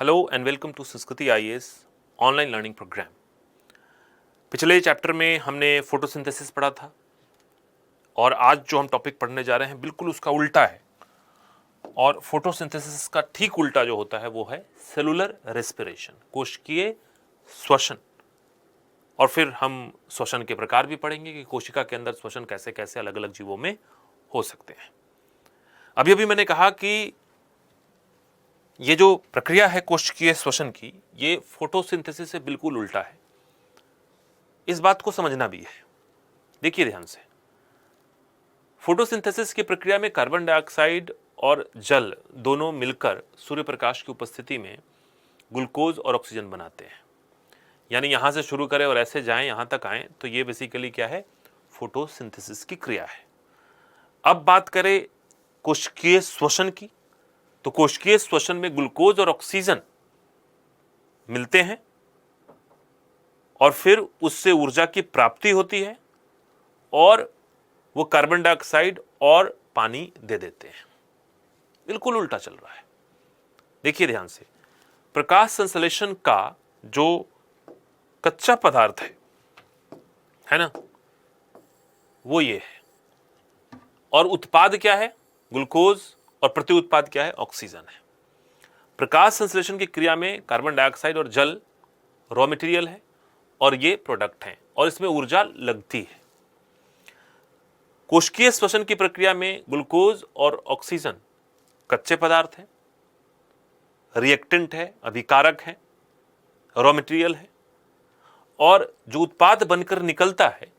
Hello and welcome to संस्कृति IAS online learning programme. पिछले chapter में हमने फोटोसिंथेसिस पढ़ा था और आज जो हम टॉपिक पढ़ने जा रहे हैं बिल्कुल उसका उल्टा है। और फोटोसिंथेसिस का ठीक उल्टा जो होता है वो है सेलुलर रेस्पिरेशन, कोशिकीय श्वसन। और फिर हम श्वसन के प्रकार भी पढ़ेंगे कि कोशिका के अंदर श्वसन कैसे कैसे अलग अलग जीवों में हो सकते हैं। अभी अभी मैंने कहा कि ये जो प्रक्रिया है कोशिकीय श्वसन की, ये फोटोसिंथेसिस से बिल्कुल उल्टा है। इस बात को समझना भी है। देखिए ध्यान से, फोटोसिंथेसिस की प्रक्रिया में कार्बन डाइऑक्साइड और जल दोनों मिलकर सूर्य प्रकाश की उपस्थिति में ग्लूकोज और ऑक्सीजन बनाते हैं। यानी यहां से शुरू करें और ऐसे जाएं यहां तक आए तो ये बेसिकली क्या है, फोटोसिंथेसिस की क्रिया है। अब बात करें कोशिकीय श्वसन की, तो कोशिकीय श्वसन में ग्लूकोज और ऑक्सीजन मिलते हैं और फिर उससे ऊर्जा की प्राप्ति होती है और वो कार्बन डाइऑक्साइड और पानी दे देते हैं। बिल्कुल उल्टा चल रहा है। देखिए ध्यान से, प्रकाश संश्लेषण का जो कच्चा पदार्थ है ना, वो ये है और उत्पाद क्या है, ग्लूकोज, और प्रति उत्पाद क्या है, ऑक्सीजन है। प्रकाश संश्लेषण की क्रिया में कार्बन डाइऑक्साइड और जल रॉ मटेरियल है और ये प्रोडक्ट हैं और इसमें ऊर्जा लगती है। कोशिकीय श्वसन की प्रक्रिया में ग्लूकोज और ऑक्सीजन कच्चे पदार्थ हैं, रिएक्टेंट है, अभिकारक है, रॉ मटेरियल है, और जो उत्पाद बनकर निकलता है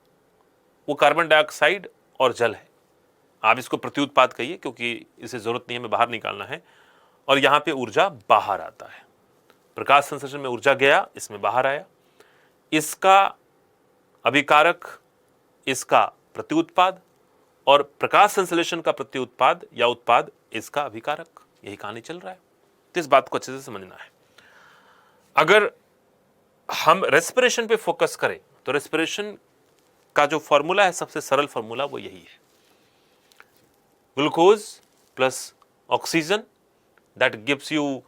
वो कार्बन डाइऑक्साइड और जल है। आप इसको प्रत्युत्पाद कहिए क्योंकि इसे जरूरत नहीं है, हमें बाहर निकालना है और यहां पे ऊर्जा बाहर आता है। प्रकाश संश्लेषण में ऊर्जा गया, इसमें बाहर आया, इसका अभिकारक, इसका प्रत्युत्पाद, और प्रकाश संश्लेषण का प्रत्युत्पाद या उत्पाद इसका अभिकारक। यही कहानी चल रहा है। तो इस बात को अच्छे से समझना है। अगर हम रेस्पिरेशन पे फोकस करें तो रेस्पिरेशन का जो फॉर्मूला है, सबसे सरल फॉर्मूला वो यही है, glucose plus oxygen that gives you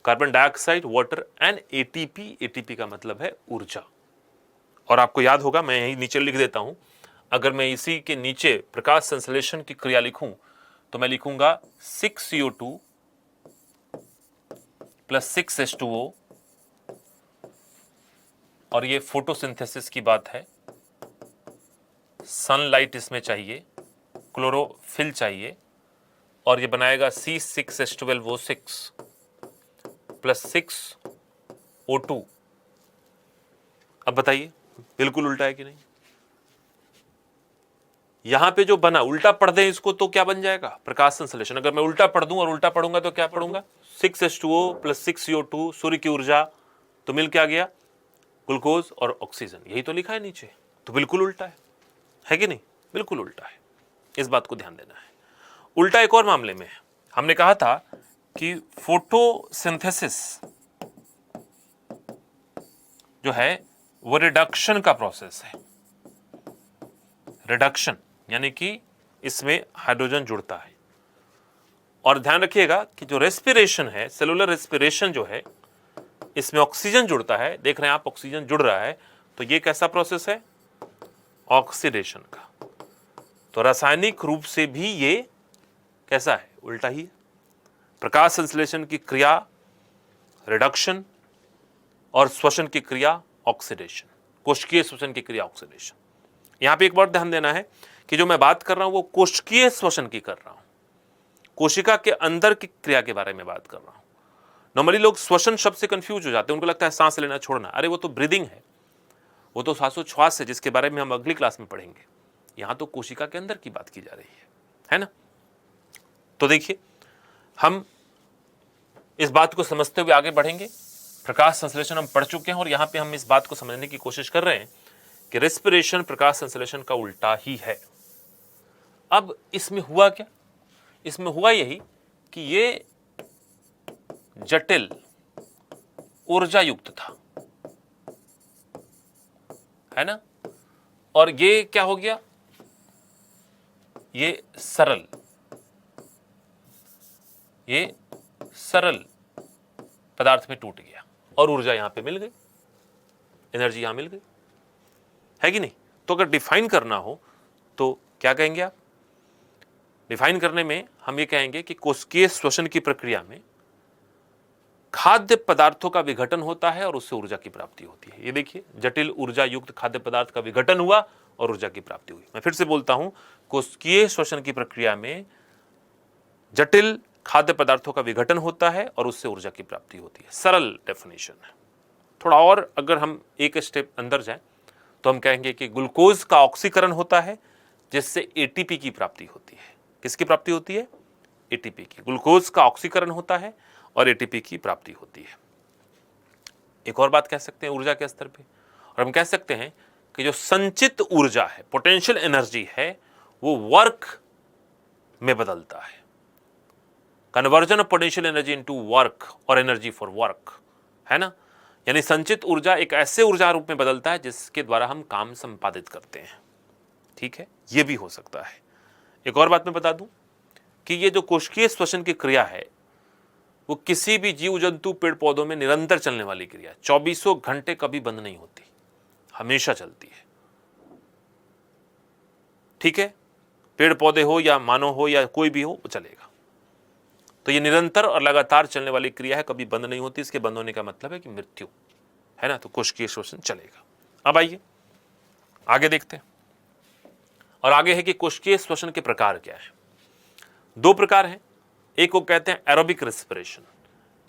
carbon dioxide, water and ATP. ATP का मतलब है ऊर्जा। और आपको याद होगा, मैं यही नीचे लिख देता हूं, अगर मैं इसी के नीचे प्रकाश संश्लेषण की क्रिया लिखूं तो मैं लिखूंगा 6CO2 प्लस 6H2O, और ये फोटोसिंथेसिस की बात है। सनलाइट इसमें चाहिए, क्लोरोफिल चाहिए, और ये बनाएगा C6H12O6 प्लस 6O2। अब बताइए बिल्कुल उल्टा है कि नहीं? यहां पे जो बना, उल्टा पढ़ दें इसको तो क्या बन जाएगा, प्रकाश संश्लेषण। अगर मैं उल्टा पढ़ दूं और उल्टा पढ़ूंगा तो क्या पढ़ूंगा, 6H2O प्लस 6CO2, सूर्य की ऊर्जा, तो मिल क्या गया, ग्लूकोज और ऑक्सीजन। यही तो लिखा है नीचे। तो बिल्कुल उल्टा है कि नहीं? बिल्कुल उल्टा है। इस बात को ध्यान देना है। उल्टा एक और मामले में है। हमने कहा था कि फोटोसिंथेसिस जो है वो रिडक्शन का प्रोसेस है। रिडक्शन यानी कि इसमें हाइड्रोजन जुड़ता है। और ध्यान रखिएगा कि जो रेस्पिरेशन है, सेलुलर रेस्पिरेशन जो है, इसमें ऑक्सीजन जुड़ता है। देख रहे हैं आप, ऑक्सीजन जुड़ रहा है। तो ये कैसा प्रोसेस है, ऑक्सीडेशन का। तो रासायनिक रूप से भी ये कैसा है, उल्टा ही है। प्रकाश संश्लेषण की क्रिया रिडक्शन और श्वसन की क्रिया ऑक्सीडेशन, कोशिकीय श्वसन की क्रिया ऑक्सीडेशन। यहां पे एक बार ध्यान देना है कि जो मैं बात कर रहा हूं वो कोशिकीय श्वसन की कर रहा हूं, कोशिका के अंदर की क्रिया के बारे में बात कर रहा हूं। नॉर्मली लोग श्वसन शब्द से कंफ्यूज हो जाते हैं, उनको लगता है सांस लेना छोड़ना। अरे वो तो ब्रीदिंग है, वो तो श्वासोच्छ्वास है, जिसके बारे में हम अगली क्लास में पढ़ेंगे। यहां तो कोशिका के अंदर की बात की जा रही है ना। तो देखिए, हम इस बात को समझते हुए आगे बढ़ेंगे। प्रकाश संश्लेषण हम पढ़ चुके हैं और यहां पे हम इस बात को समझने की कोशिश कर रहे हैं कि रेस्पिरेशन प्रकाश संश्लेषण का उल्टा ही है। अब इसमें हुआ क्या, इसमें हुआ यही कि ये जटिल ऊर्जा युक्त था, है ना, और ये क्या हो गया, ये सरल पदार्थ में टूट गया और ऊर्जा यहां पे मिल गई, एनर्जी यहां मिल गई, है कि नहीं? तो अगर डिफाइन करना हो तो क्या कहेंगे आप? डिफाइन करने में हम ये कहेंगे कि कोशिकीय श्वसन की प्रक्रिया में खाद्य पदार्थों का विघटन होता है और उससे ऊर्जा की प्राप्ति होती है। ये देखिए, जटिल ऊर्जा युक्त खाद्य पदार्थ का विघटन हुआ और ऊर्जा की प्राप्ति हुई। मैं फिर से बोलता हूं, कोशिकीय श्वसन की प्रक्रिया में जटिल खाद्य पदार्थों का विघटन होता है और उससे ऊर्जा की प्राप्ति होती है। सरल डेफिनेशन है। थोड़ा और अगर हम एक स्टेप अंदर जाएं तो हम कहेंगे कि ग्लूकोज का ऑक्सीकरण होता है जिससे एटीपी की प्राप्ति होती है। किसकी प्राप्ति होती है? एटीपी की। ग्लूकोज का ऑक्सीकरण होता है और एटीपी की प्राप्ति होती है। एक और बात कह सकते हैं ऊर्जा के स्तर पे, और हम कह सकते हैं कि जो संचित ऊर्जा है, पोटेंशियल एनर्जी है, वो वर्क में बदलता है। Conversion of potential energy into work और एनर्जी फॉर वर्क, है ना? यानी संचित ऊर्जा एक ऐसे ऊर्जा रूप में बदलता है जिसके द्वारा हम काम संपादित करते हैं। ठीक है, ये भी हो सकता है। एक और बात मैं बता दूं कि ये जो कोशिकीय श्वसन की क्रिया है वो किसी भी जीव जंतु पेड़ पौधों में निरंतर चलने वाली क्रिया, 24 घंटे कभी बंद नहीं होती, हमेशा चलती है। ठीक है, पेड़ पौधे हो या मानव हो या कोई भी हो, वो चलेगा। तो ये निरंतर और लगातार चलने वाली क्रिया है, कभी बंद नहीं होती। इसके बंद होने का मतलब है कि मृत्यु, है ना? तो कोशिकीय श्वसन चलेगा। अब आइए आगे देखते हैं, और आगे है कि कोशिकीय श्वसन के प्रकार क्या है। 2 प्रकार हैं। एक को कहते हैं एरोबिक रेस्पिरेशन,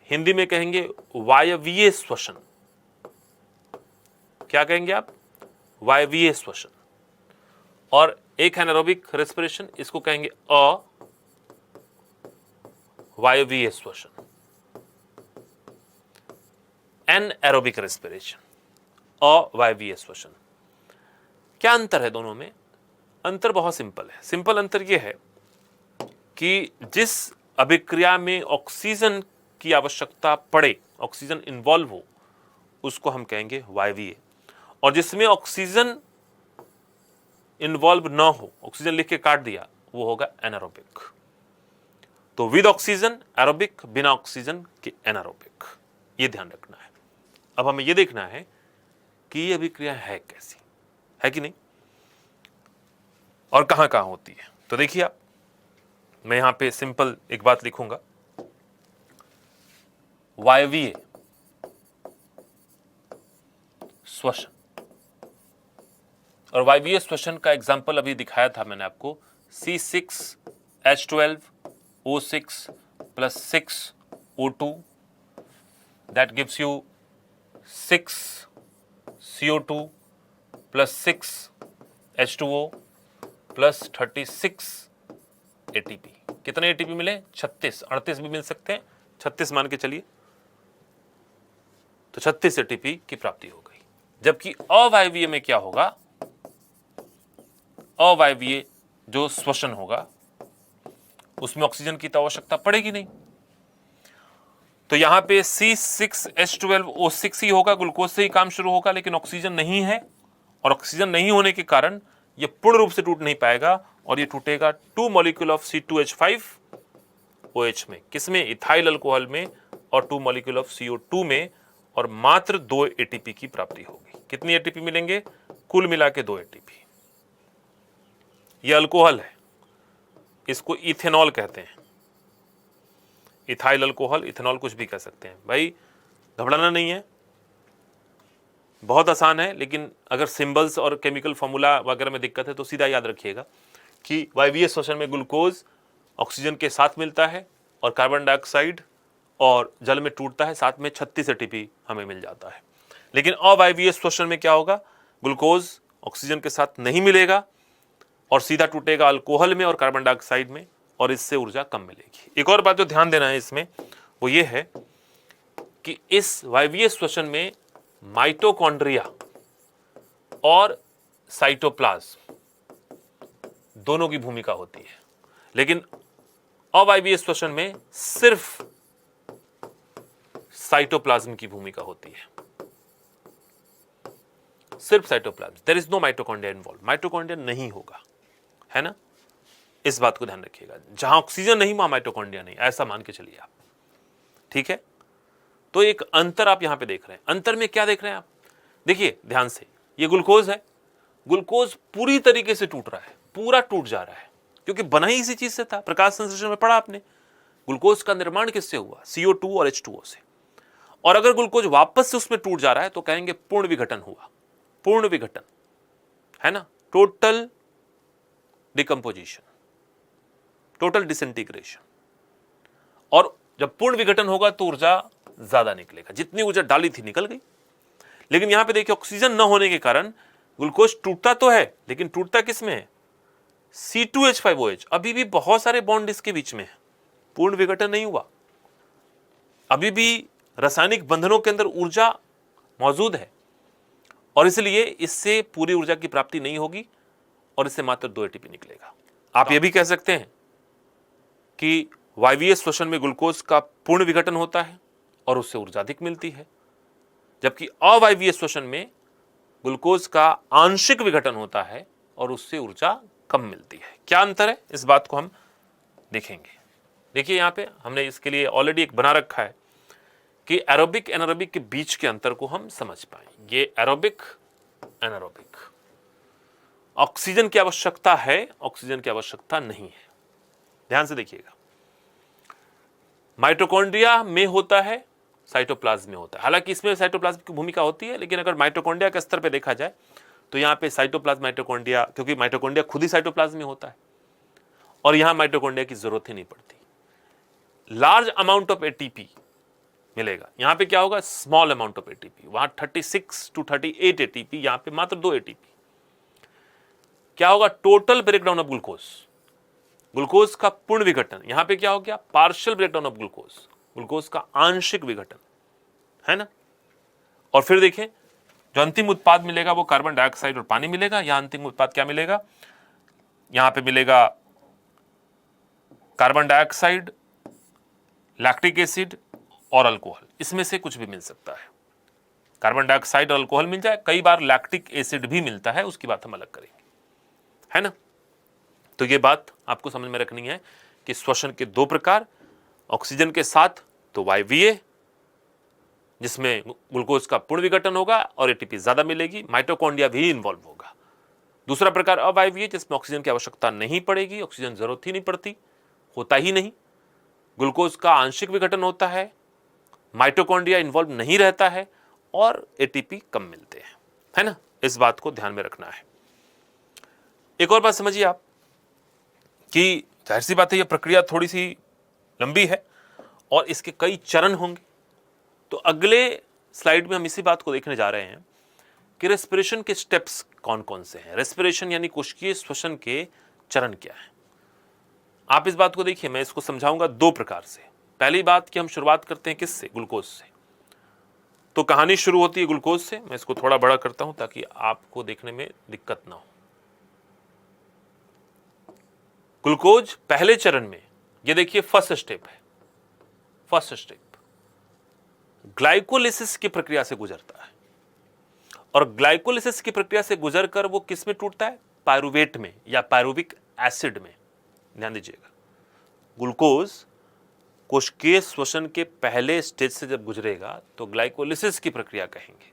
हिंदी में कहेंगे वायवीय श्वसन। क्या कहेंगे आप? वायवीय श्वसन। और एक है एरोबिक रेस्पिरेशन, इसको कहेंगे अवायवीय श्वसन, एनएरोबिक रेस्पिरेशन, अवायवीय श्वसन। क्या अंतर है दोनों में? अंतर बहुत सिंपल है। सिंपल अंतर यह है कि जिस अभिक्रिया में ऑक्सीजन की आवश्यकता पड़े, ऑक्सीजन इन्वॉल्व हो, उसको हम कहेंगे वायवीय, और जिसमें ऑक्सीजन इन्वॉल्व ना हो, ऑक्सीजन लिख के काट दिया, वो होगा एनारोबिक। तो विद ऑक्सीजन एरोबिक, बिना ऑक्सीजन के एनारोबिक। ये ध्यान रखना है। अब हमें ये देखना है कि ये अभिक्रिया है कैसी, है कि नहीं, और कहां कहां होती है। तो देखिए आप, मैं यहां पे सिंपल एक बात लिखूंगा, वायवीय श्वसन। और वायवीय श्वसन का एग्जाम्पल अभी दिखाया था मैंने आपको, C6H12O6 + 6O2, that gives you 6CO2 + 6H2O + 36 ATP। कितने एटीपी मिले? 36, 38 भी मिल सकते हैं, 36 मान के चलिए। तो 36 एटीपी की प्राप्ति हो गई। जबकि अवायवीय में क्या होगा? अवायवीय जो श्वसन होगा उसमें ऑक्सीजन की तो आवश्यकता पड़ेगी नहीं। तो यहां पे C6H12O6 ही होगा, ग्लूकोज से ही काम शुरू होगा, लेकिन ऑक्सीजन नहीं है, और ऑक्सीजन नहीं होने के कारण यह पूर्ण रूप से टूट नहीं पाएगा, और ये टूटेगा 2 मॉलिक्यूल ऑफ C2H5OH में। किसमें? इथाइल अल्कोहल में, और 2 मॉलिक्यूल ऑफ CO2 में, और मात्र 2 एटीपी की प्राप्ति होगी। कितनी एटीपी मिलेंगे? कुल मिला के 2 एटीपी। यह अल्कोहल है, इसको इथेनॉल कहते हैं। इथाइल अल्कोहल, इथेनॉल कुछ भी कह सकते हैं। भाई घबराना नहीं है, बहुत आसान है, लेकिन अगर सिंबल्स और केमिकल फॉर्मूला वगैरह में दिक्कत है तो सीधा याद रखिएगा कि वायवीय श्वसन में ग्लूकोज ऑक्सीजन के साथ मिलता है और कार्बन डाइऑक्साइड और जल में टूटता है, साथ में 36 एटीपी हमें मिल जाता है। लेकिन अवायवीय श्वसन में क्या होगा? ग्लूकोज ऑक्सीजन के साथ नहीं मिलेगा और सीधा टूटेगा अल्कोहल में और कार्बन डाइऑक्साइड में, और इससे ऊर्जा कम मिलेगी। एक और बात जो ध्यान देना है इसमें वो ये है कि इस वायवीय श्वसन में माइटोकॉन्ड्रिया और साइटोप्लाज्म दोनों की भूमिका होती है, लेकिन अवायवीय श्वसन में सिर्फ साइटोप्लाज्म की भूमिका होती है, सिर्फ cytoplasm. There is no mitochondria involve, mitochondria नहीं होगा, है ना? इस बात को ध्यान रखिएगा। जहां ऑक्सीजन नहीं वहां माइटोकॉन्ड्रिया नहीं, ऐसा मान के चलिए आप। ठीक है, तो एक अंतर आप यहां पे देख रहे हैं। अंतर में क्या देख रहे हैं आप? देखिए ध्यान से, ये ग्लूकोज है, ग्लूकोज पूरी तरीके से टूट रहा है, पूरा टूट जा रहा है, क्योंकि बना ही इसी चीज से था। प्रकाश संश्लेषण में पढ़ा आपने, ग्लूकोज का निर्माण किससे हुआ? CO2 और H2O से। और अगर ग्लूकोज वापस से उसमें टूट जा रहा है तो कहेंगे पूर्ण विघटन हुआ, पूर्ण विघटन, है ना, टोटल डिकम्पोजिशन, टोटल डिसइंटीग्रेशन। और जब पूर्ण विघटन होगा तो ऊर्जा ज्यादा निकलेगा, जितनी ऊर्जा डाली थी निकल गई। लेकिन यहां पे देखिए ऑक्सीजन न होने के कारण ग्लूकोज टूटता तो है, लेकिन टूटता किसमें है? C2H5OH। अभी भी बहुत सारे बॉन्ड इसके बीच में है, पूर्ण विघटन नहीं हुआ, अभी भी रासायनिक बंधनों के अंदर ऊर्जा मौजूद है, और इसलिए इससे पूरी ऊर्जा की प्राप्ति नहीं होगी और इससे मात्र 2 ATP निकलेगा। आप यह भी कह सकते हैं कि वायवीय श्वसन में ग्लूकोज का पूर्ण विघटन होता है और उससे ऊर्जा अधिक मिलती है, जबकि अवायवीय श्वसन में ग्लूकोज का आंशिक विघटन होता है और उससे ऊर्जा कम मिलती है। क्या अंतर है, इस बात को हम देखेंगे। देखिए यहां पे हमने इसके लिए ऑलरेडी एक बना रखा है कि एरोबिक एनारोबिक के बीच के अंतर को हम समझ पाए। ये एरोबिक एनारोबिक, ऑक्सीजन की आवश्यकता है, ऑक्सीजन की आवश्यकता नहीं है। ध्यान से देखिएगा, माइटोकॉन्ड्रिया में होता है, साइटोप्लाज्म में होता है। हालांकि इसमें साइटोप्लाज्म की भूमिका होती है, लेकिन अगर माइटोकॉन्ड्रिया के स्तर पे देखा जाए तो यहां पे साइटोप्लाज्म माइटोकॉन्ड्रिया, क्योंकि माइटोकॉन्ड्रिया खुद ही साइटोप्लाज्म में होता है और यहां माइटोकॉन्ड्रिया की जरूरत ही नहीं पड़ती। लार्ज अमाउंट ऑफ एटीपी मिलेगा, यहां पे क्या होगा? Small amount of ATP. वहां 36 to 38 एटीपी, यहां पे मात्र 2 एटीपी। क्या होगा? Total breakdown of glucose, glucose का पूर्ण विघटन। यहां पे क्या हो गया? Partial breakdown of glucose, glucose का आंशिक विघटन, है ना। और फिर देखें, जो अंतिम उत्पाद मिलेगा वो कार्बन डाइऑक्साइड और पानी मिलेगा। यहां अंतिम उत्पाद क्या मिलेगा? यहां पे मिलेगा कार्बन डाइऑक्साइड, लैक्टिक एसिड और अल्कोहल। इसमें से कुछ भी मिल सकता है, कार्बन डाइऑक्साइड और अल्कोहल मिल जाए, कई बार लैक्टिक एसिड भी मिलता है, उसकी बात हम अलग करेंगे, है ना। तो ये बात आपको समझ में रखनी है कि श्वसन के 2 प्रकार, ऑक्सीजन के साथ तो वायवीय, जिसमें ग्लूकोज का पूर्ण विघटन होगा और एटीपी ज्यादा मिलेगी, माइटोकॉन्ड्रिया भी इन्वॉल्व होगा। दूसरा प्रकार अवायवीय, जिसमें ऑक्सीजन की आवश्यकता नहीं पड़ेगी, ऑक्सीजन जरूरत ही नहीं पड़ती, होता ही नहीं, ग्लूकोज का आंशिक विघटन होता है, माइटोकॉन्ड्रिया इन्वॉल्व नहीं रहता है और एटीपी कम मिलते हैं, है ना। इस बात को ध्यान में रखना है। एक और बात समझिए आप कि जाहिर सी बात है ये प्रक्रिया थोड़ी सी लंबी है और इसके कई चरण होंगे। तो अगले स्लाइड में हम इसी बात को देखने जा रहे हैं कि रेस्पिरेशन के स्टेप्स कौन कौन से हैं। रेस्पिरेशन यानी कोशिकीय श्वसन के चरण क्या है। आप इस बात को देखिए, मैं इसको समझाऊंगा 2 प्रकार से। पहली बात कि हम शुरुआत करते हैं किससे? ग्लूकोज से। तो कहानी शुरू होती है ग्लूकोज से। मैं इसको थोड़ा बड़ा करता हूं ताकि आपको देखने में दिक्कत ना हो। ग्लूकोज पहले चरण में, ये देखिए फर्स्ट स्टेप है, फर्स्ट स्टेप ग्लाइकोलिसिस की प्रक्रिया से गुजरता है और ग्लाइकोलिसिस की प्रक्रिया से गुजरकर वो किस में टूटता है? पायरुवेट में या पायरुविक एसिड में। ध्यान दीजिएगा, ग्लूकोज कोशिकीय श्वसन के पहले स्टेज से जब गुजरेगा तो ग्लाइकोलिसिस की प्रक्रिया कहेंगे,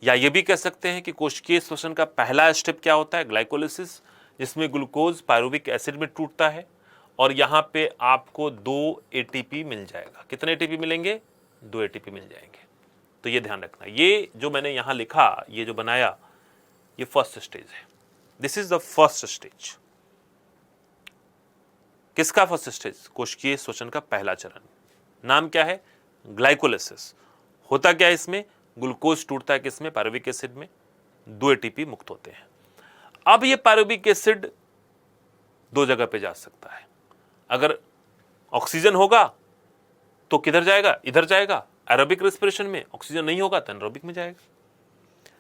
या ये भी कह सकते हैं कि कोशिकीय श्वसन का पहला स्टेप क्या होता है? ग्लाइकोलिसिस, जिसमें ग्लूकोज पायरुविक एसिड में टूटता है और यहां पे आपको 2 एटीपी मिल जाएगा। कितने एटीपी मिलेंगे? 2 एटीपी मिल जाएंगे। तो ये ध्यान रखना, ये जो मैंने यहां लिखा, ये जो बनाया, ये फर्स्ट स्टेज है। This is the first stage. किसका फर्स्ट स्टेज? कोशिकीय श्वसन का पहला चरण। नाम क्या है? ग्लाइकोलिसिस। होता क्या है इसमें? ग्लूकोज टूटता है किसमें? पायरुविक एसिड में, 2 एटीपी मुक्त होते हैं। अब ये पायरुविक एसिड 2 जगह पे जा सकता है। अगर ऑक्सीजन होगा तो किधर जाएगा? इधर जाएगा, एरोबिक रेस्पिरेशन में। ऑक्सीजन नहीं होगा तो एनारोबिक में जाएगा।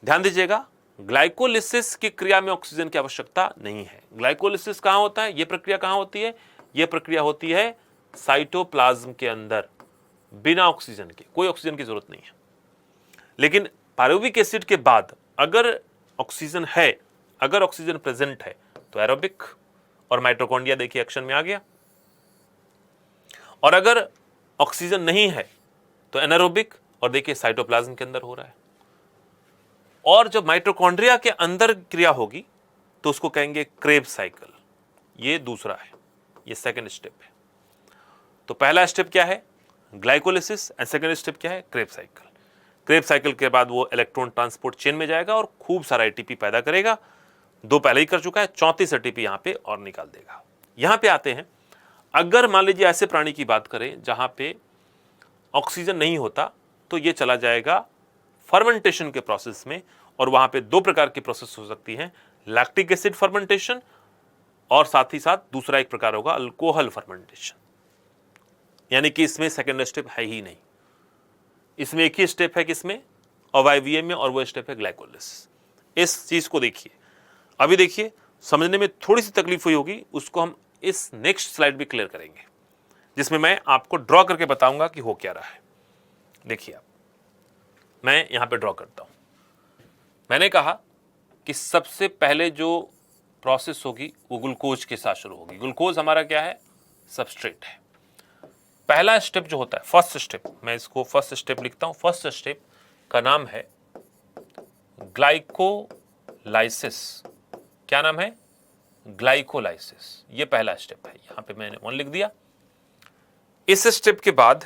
ध्यान दीजिएगा, ग्लाइकोलिसिस की क्रिया में ऑक्सीजन की आवश्यकता नहीं है। ग्लाइकोलिसिस कहां होता है? यह प्रक्रिया कहां होती है? यह प्रक्रिया होती है साइटोप्लाज्म के अंदर, बिना ऑक्सीजन के, कोई ऑक्सीजन की जरूरत नहीं है। लेकिन पायरुविक एसिड के बाद अगर ऑक्सीजन है, अगर ऑक्सीजन प्रेजेंट है तो एरोबिक और माइटोकॉन्ड्रिया देखिए एक्शन में आ गया। और अगर ऑक्सीजन नहीं है तो एनारोबिक, और देखिए साइटोप्लाज्म के अंदर हो रहा है। और जब माइटोकॉन्ड्रिया के अंदर क्रिया होगी तो उसको कहेंगे क्रेब्स साइकिल। ये दूसरा है, ये सेकंड स्टेप है। तो पहला स्टेप क्या है, ग्लाइकोलिसिस, एंड सेकंड स्टेप क्या है, क्रेब्स साइकिल। क्रेब्स साइकिल के बाद वो इलेक्ट्रॉन ट्रांसपोर्ट चेन में जाएगा और खूब सारा एटीपी पैदा करेगा। 2 पहले ही कर चुका है, 34 एटीपी यहां पे और निकाल देगा। यहां पे आते हैं, अगर मान लीजिए ऐसे प्राणी की बात करें जहां पे ऑक्सीजन नहीं होता, तो ये चला जाएगा फर्मेंटेशन के प्रोसेस में, और वहां पे 2 प्रकार की प्रोसेस हो सकती हैं, लैक्टिक एसिड फर्मेंटेशन और साथ ही साथ दूसरा एक प्रकार होगा अल्कोहल फर्मेंटेशन। यानी कि इसमें सेकंड स्टेप है ही नहीं, इसमें एक ही स्टेप है किसमें, अवाइवीएम में, और वो स्टेप है ग्लाइकोलिसिस। इस चीज को देखिए, अभी देखिए समझने में थोड़ी सी तकलीफ हुई होगी, उसको हम इस नेक्स्ट स्लाइड भी क्लियर करेंगे, जिसमें मैं आपको ड्रॉ करके बताऊंगा कि हो क्या रहा है। देखिए आप, मैं यहां पे ड्रॉ करता हूं। मैंने कहा कि सबसे पहले जो प्रोसेस होगी वो ग्लूकोज के साथ शुरू होगी। ग्लूकोज हमारा क्या है, सबस्ट्रेट है। पहला स्टेप जो होता है, फर्स्ट स्टेप, मैं इसको फर्स्ट स्टेप लिखता हूं। फर्स्ट स्टेप का नाम है ग्लाइकोलाइसिस। क्या नाम है, ग्लाइकोलाइसिस। ये पहला स्टेप है, यहां पे मैंने 1 लिख दिया। इस स्टेप के बाद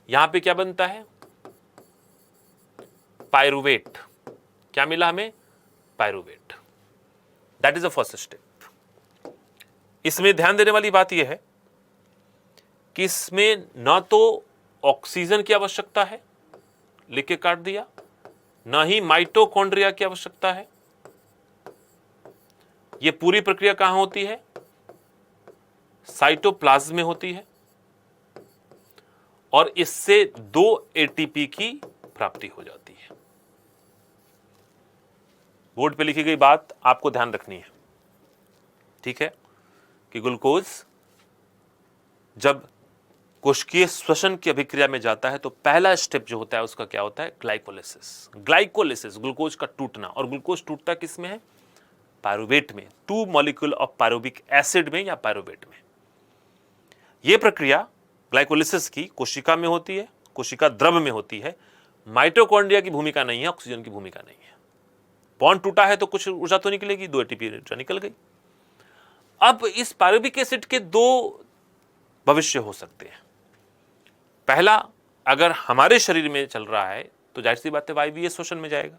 यहां पे क्या बनता है, पायरुवेट। क्या मिला हमें, pyruvate. That is the first step. इसमें ध्यान देने वाली बात यह है कि इसमें ना तो ऑक्सीजन की आवश्यकता है, लिख के काट दिया, ना ही माइटोकॉन्ड्रिया की आवश्यकता है। यह पूरी प्रक्रिया कहां होती है, साइटोप्लाज्म में होती है, और इससे 2 एटीपी की प्राप्ति हो जाती है। बोर्ड पे लिखी गई बात आपको ध्यान रखनी है, ठीक है, कि ग्लूकोज जब कोशिकीय श्वसन की अभिक्रिया में जाता है तो पहला स्टेप जो होता है उसका क्या होता है, ग्लाइकोलिसिस। ग्लाइकोलिसिस, ग्लूकोज का टूटना, और ग्लूकोज टूटता किस में है, पायरुवेट में, 2 मॉलिक्यूल ऑफ पायरुविक एसिड में या पायरुवेट में। यह प्रक्रिया ग्लाइकोलिसिस की कोशिका में होती है, कोशिका द्रव में होती है। माइटोकॉन्ड्रिया की भूमिका नहीं है, ऑक्सीजन की भूमिका नहीं है। बॉन्ड टूटा है तो कुछ ऊर्जा तो निकलेगी, 2 एटीपी निकल गई। अब इस पायरुविक एसिड के 2 भविष्य हो सकते हैं। पहला, अगर हमारे शरीर में चल रहा है तो जाहिर सी बात है वायवीय श्वसन में जाएगा,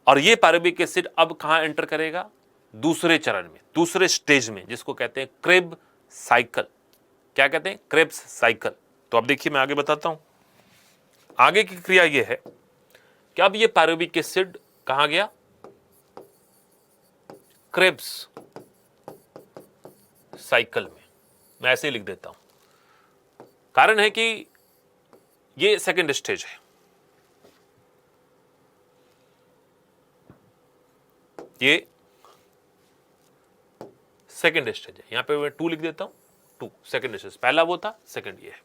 और यह पायरुविक एसिड अब कहां एंटर करेगा, दूसरे चरण में, दूसरे स्टेज में, जिसको कहते हैं क्रेब साइकिल। क्या कहते हैं, क्रेब्स साइकिल। तो अब देखिए मैं आगे बताता हूं। आगे की क्रिया यह है कि अब यह पायरुविक एसिड कहां गया, क्रेब्स साइकिल में। मैं ऐसे ही लिख देता हूं, कारण है कि यह सेकंड स्टेज है। ये सेकंड स्टेज है, यहां पे मैं 2 लिख देता हूं, 2 सेकंड स्टेज। पहला वो था, सेकंड ये है।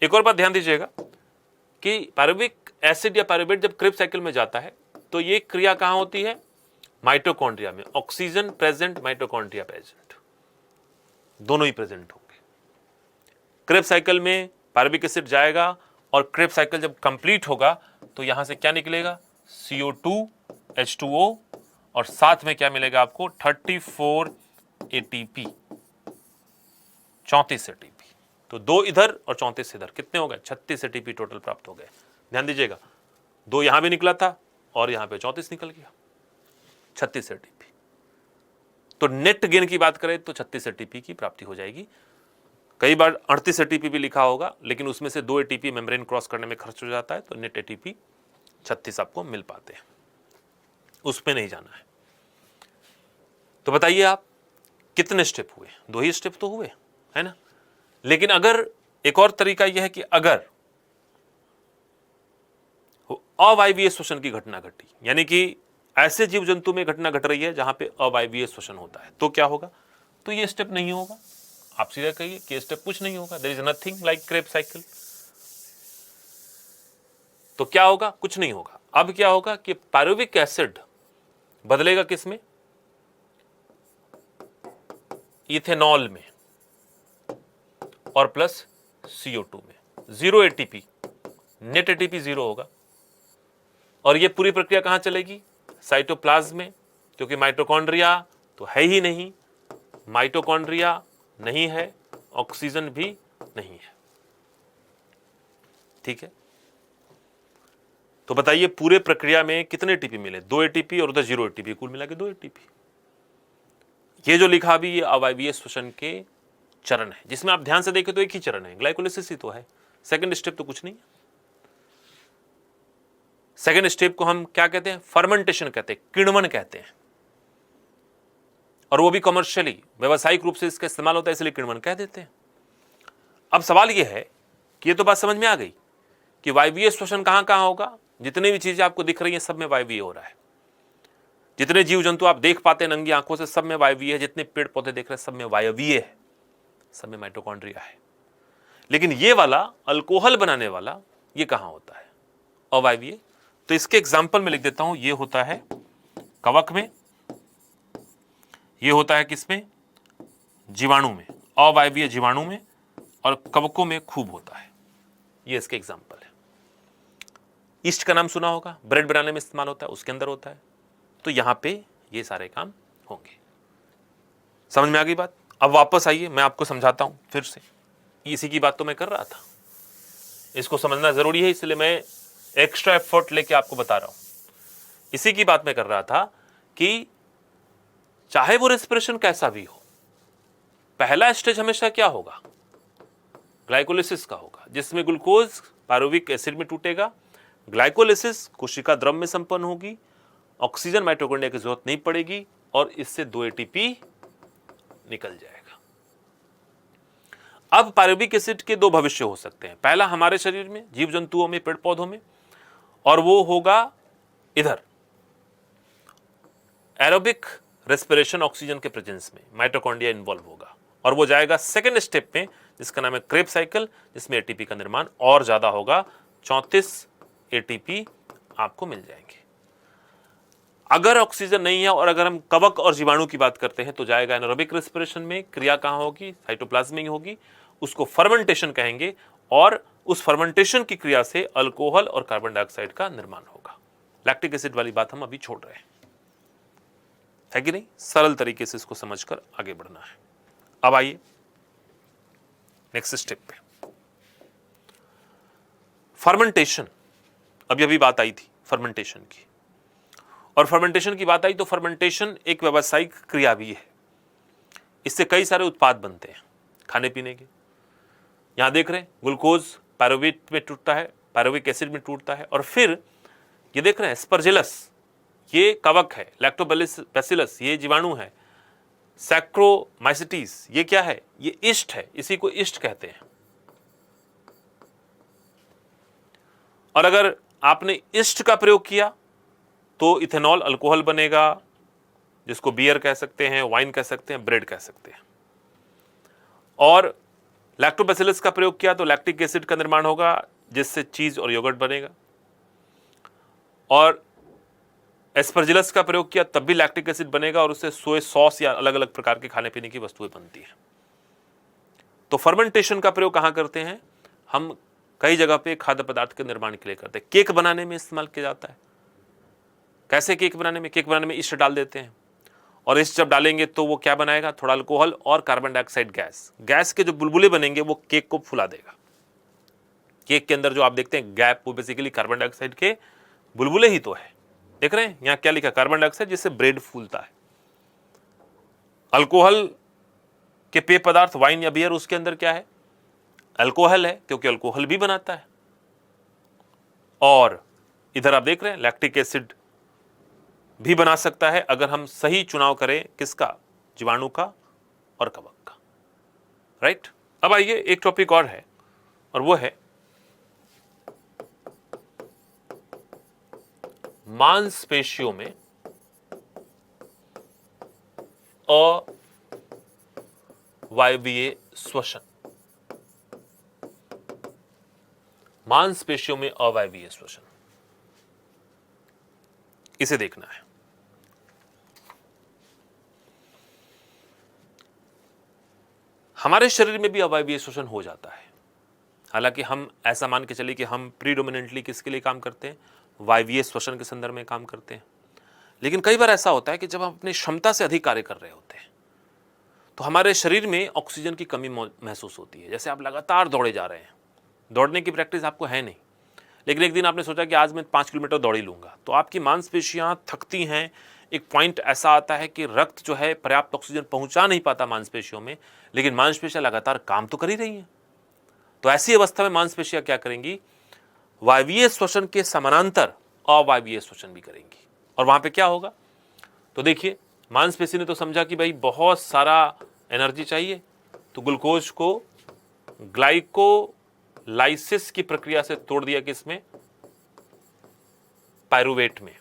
एक और बात ध्यान दीजिएगा कि पायरुविक एसिड या पायरुवेट जब क्रेब साइकिल में जाता है तो ये क्रिया कहां होती है, माइटोकॉन्ड्रिया में। ऑक्सीजन प्रेजेंट, माइटोकॉन्ड्रिया प्रेजेंट, दोनों ही प्रेजेंट होंगे। क्रेब साइकिल में पायरुविक एसिड जाएगा, और क्रेब साइकिल जब कंप्लीट होगा तो यहां से क्या निकलेगा, CO2 H2O, और साथ में क्या मिलेगा आपको, 34 ATP, 34 ATP। तो 2 इधर और 34 इधर, कितने हो गए, 36 ATP टोटल प्राप्त हो गए। ध्यान दीजिएगा, 2 यहां भी निकला था और यहां पे 34 निकल गया, 36 ATP। तो नेट गेन की बात करें तो 36 ATP की प्राप्ति हो जाएगी। कई बार 38 ATP भी लिखा होगा, लेकिन उसमें से 2 ATP मेम्ब्रेन क्रॉस करने में खर्च हो जाता है, तो नेट ATP 36 आपको मिल पाते हैं, उसमें नहीं जाना है। तो बताइए आप, कितने स्टेप हुए, 2 ही स्टेप तो हुए, है ना। लेकिन अगर एक और तरीका यह है कि अगर अवायवीय श्वसन की घटना घटी, यानी कि ऐसे जीव जंतु में घटना घट रही है जहां पे अवायवीय श्वसन होता है, तो क्या होगा, तो ये स्टेप नहीं होगा। आप सीधा कहिए कि स्टेप कुछ नहीं होगा, there is nothing like Krebs cycle. तो क्या होगा, कुछ नहीं होगा। अब क्या होगा कि पायरुविक एसिड बदलेगा किसमें, इथेनॉल में, और प्लस CO2 में। 0 एटीपी, नेट एटीपी 0 होगा। और ये पूरी प्रक्रिया कहां चलेगी? साइटोप्लाज्म में, क्योंकि माइटोकॉन्ड्रिया तो है ही नहीं, माइटोकॉन्ड्रिया नहीं है, ऑक्सीजन भी नहीं है। ठीक है, तो बताइए पूरे प्रक्रिया में कितने एटीपी मिले? 2 एटीपी और उधर 0 एटीपी, कुल मिला के 2 एटीपी। ये जो लिखा भी ये अवायवीय श्वसन के चरण है, जिसमें आप ध्यान से देखें तो एक ही चरण है, ग्लाइकोलिसिस ही तो है, सेकंड स्टेप तो कुछ नहीं है। सेकंड स्टेप को हम क्या कहते हैं? फर्मेंटेशन कहते हैं, किण्वन कहते हैं, और वो भी कमर्शियली, व्यावसायिक रूप से इसका इस्तेमाल होता है, इसलिए किण्वन कह देते हैं। अब सवाल ये है कि ये तो बात समझ में आ गई कि वायवीय श्वसन कहां कहां होगा। जितनी भी चीजें आपको दिख रही हैं सब में वायवीय हो रहा है। जितने जीव जंतु आप देख पाते हैं नंगी आंखों से, सब में वायवीय है। जितने पेड़ पौधे देख रहे हैं सब में वायवीय है, सब में माइटोकॉन्ड्रिया है। लेकिन ये वाला अल्कोहल बनाने वाला ये कहां होता है? अवायवीय। तो इसके एग्जाम्पल में लिख देता हूं, ये होता है कवक में, ये होता है किसमें? जीवाणु में, अवायवीय जीवाणु में, और कवकों में खूब होता है। ये इसके एग्जाम्पल है। ईस्ट का नाम सुना होगा, ब्रेड बनाने में इस्तेमाल होता है, उसके अंदर होता है। तो यहां पे ये सारे काम होंगे। समझ में आ गई बात? अब वापस आइए, मैं आपको समझाता हूं फिर से। इसी की बात तो मैं कर रहा था, इसको समझना जरूरी है, इसलिए मैं एक्स्ट्रा एफर्ट लेके आपको बता रहा हूं। इसी की बात मैं कर रहा था कि चाहे वो रेस्पिरेशन कैसा भी हो, पहला स्टेज हमेशा क्या होगा? ग्लाइकोलिसिस का होगा, जिसमें ग्लूकोज पायरुविक एसिड में टूटेगा। ग्लाइकोलिसिस कोशिका द्रव में संपन्न होगी, ऑक्सीजन माइटोकॉन्ड्रिया की जरूरत नहीं पड़ेगी, और इससे 2 एटीपी निकल जाएगा। अब पायरुविक एसिड के 2 भविष्य हो सकते हैं। पहला हमारे शरीर में, जीव जंतुओं में, पेड़ पौधों में, और वो होगा इधर एरोबिक रेस्पिरेशन, ऑक्सीजन के प्रेजेंस में माइटोकॉन्ड्रिया इन्वॉल्व होगा, और वो जाएगा सेकेंड स्टेप में, जिसका नाम है क्रेब्स साइकिल, जिसमें एटीपी का निर्माण और ज्यादा होगा। 34 एटीपी आपको मिल जाएंगे। अगर ऑक्सीजन नहीं है और अगर हम कवक और जीवाणु की बात करते हैं तो जाएगा एनारोबिक रेस्पिरेशन में। क्रिया कहां होगी? साइटोप्लाज्म में होगी। उसको फर्मेंटेशन कहेंगे, और उस फर्मेंटेशन की क्रिया से अल्कोहल और कार्बन डाइऑक्साइड का निर्माण होगा। लैक्टिक एसिड वाली बात हम अभी छोड़ रहे हैं, कि नहीं? सरल तरीके से इसको समझकर आगे बढ़ना है। अब आइए नेक्स्ट स्टेप पे, फर्मेंटेशन। अभी बात आई थी फर्मेंटेशन की, और फर्मेंटेशन की बात आई तो फर्मेंटेशन एक व्यावसायिक क्रिया भी है। इससे कई सारे उत्पाद बनते हैं खाने पीने के। यहां देख रहे हैं ग्लूकोज पायरुवेट में टूटता है, पायरुविक एसिड में टूटता है, और फिर ये देख रहे हैं एस्परजिलस, ये कवक है, लैक्टोबैसिलस ये जीवाणु है, सैक्रोमाइसिटीज ये क्या है? ये ईस्ट है, इसी को ईस्ट कहते हैं। और अगर आपने ईस्ट का प्रयोग किया तो इथेनॉल अल्कोहल बनेगा, जिसको बियर कह सकते हैं, वाइन कह सकते हैं, ब्रेड कह सकते हैं। और लैक्टोबैसिलस का प्रयोग किया तो लैक्टिक एसिड का निर्माण होगा, जिससे चीज और योगर्ट बनेगा। और एस्परजिलस का प्रयोग किया तब भी लैक्टिक एसिड बनेगा, और उससे सोया सॉस या अलग अलग प्रकार के खाने पीने की वस्तुएं बनती हैं। तो फर्मेंटेशन का प्रयोग कहां करते हैं? हम कई जगह पे खाद्य पदार्थ के निर्माण के लिए करते हैं। केक बनाने में इस्तेमाल किया जाता है। कैसे केक बनाने में? केक बनाने में ईस्ट डाल देते हैं, और ईस्ट जब डालेंगे तो वो क्या बनाएगा? थोड़ा अल्कोहल और कार्बन डाइऑक्साइड गैस। गैस के जो बुलबुले बनेंगे वो केक को फुला देगा। केक के अंदर जो आप देखते हैं गैप, वो बेसिकली कार्बन डाइऑक्साइड के बुलबुले ही तो है। देख रहे हैं यहां क्या लिखा? कार्बन डाइऑक्साइड, जिससे ब्रेड फूलता है। अल्कोहल के पेय पदार्थ वाइन या बियर, उसके अंदर क्या है? अल्कोहल है, क्योंकि अल्कोहल भी बनाता है। और इधर आप देख रहे हैं लैक्टिक एसिड भी बना सकता है, अगर हम सही चुनाव करें। किसका? जीवाणु का और कवक का। राइट। अब आइए एक टॉपिक और है, और वो है मांसपेशियों में अवायवीय श्वसन। मांसपेशियों में अवायवीय श्वसन, इसे देखना है। हमारे शरीर में भी अवायवीय श्वसन हो जाता है। हालांकि हम ऐसा मान के चलिए कि हम प्रीडोमिनेंटली किसके लिए काम करते हैं, वायवीय श्वसन के संदर्भ में काम करते हैं। लेकिन कई बार ऐसा होता है कि जब हम अपनी क्षमता से अधिक कार्य कर रहे होते हैं तो हमारे शरीर में ऑक्सीजन की कमी महसूस होती है। जैसे आप लगातार दौड़े जा रहे हैं, दौड़ने की प्रैक्टिस आपको है नहीं, लेकिन एक दिन आपने सोचा कि आज मैं 5 किलोमीटर दौड़ ही लूँगा, तो आपकी मांसपेशियाँ थकती हैं। एक पॉइंट ऐसा आता है कि रक्त जो है पर्याप्त ऑक्सीजन पहुँचा नहीं पाता मांसपेशियों में, लेकिन मांसपेशियाँ लगातार काम तो कर ही रही हैं। तो ऐसी अवस्था में मांसपेशियाँ क्या करेंगी, वायवीय श्वसन के समानांतर अवायवीय श्वसन भी करेंगी। और वहाँ पे क्या होगा, तो देखिए मांसपेशी ने तो समझा कि भाई बहुत सारा एनर्जी चाहिए, तो ग्लूकोज को ग्लाइकोलाइसिस की प्रक्रिया से तोड़ दिया किसमें, पायरुवेट में।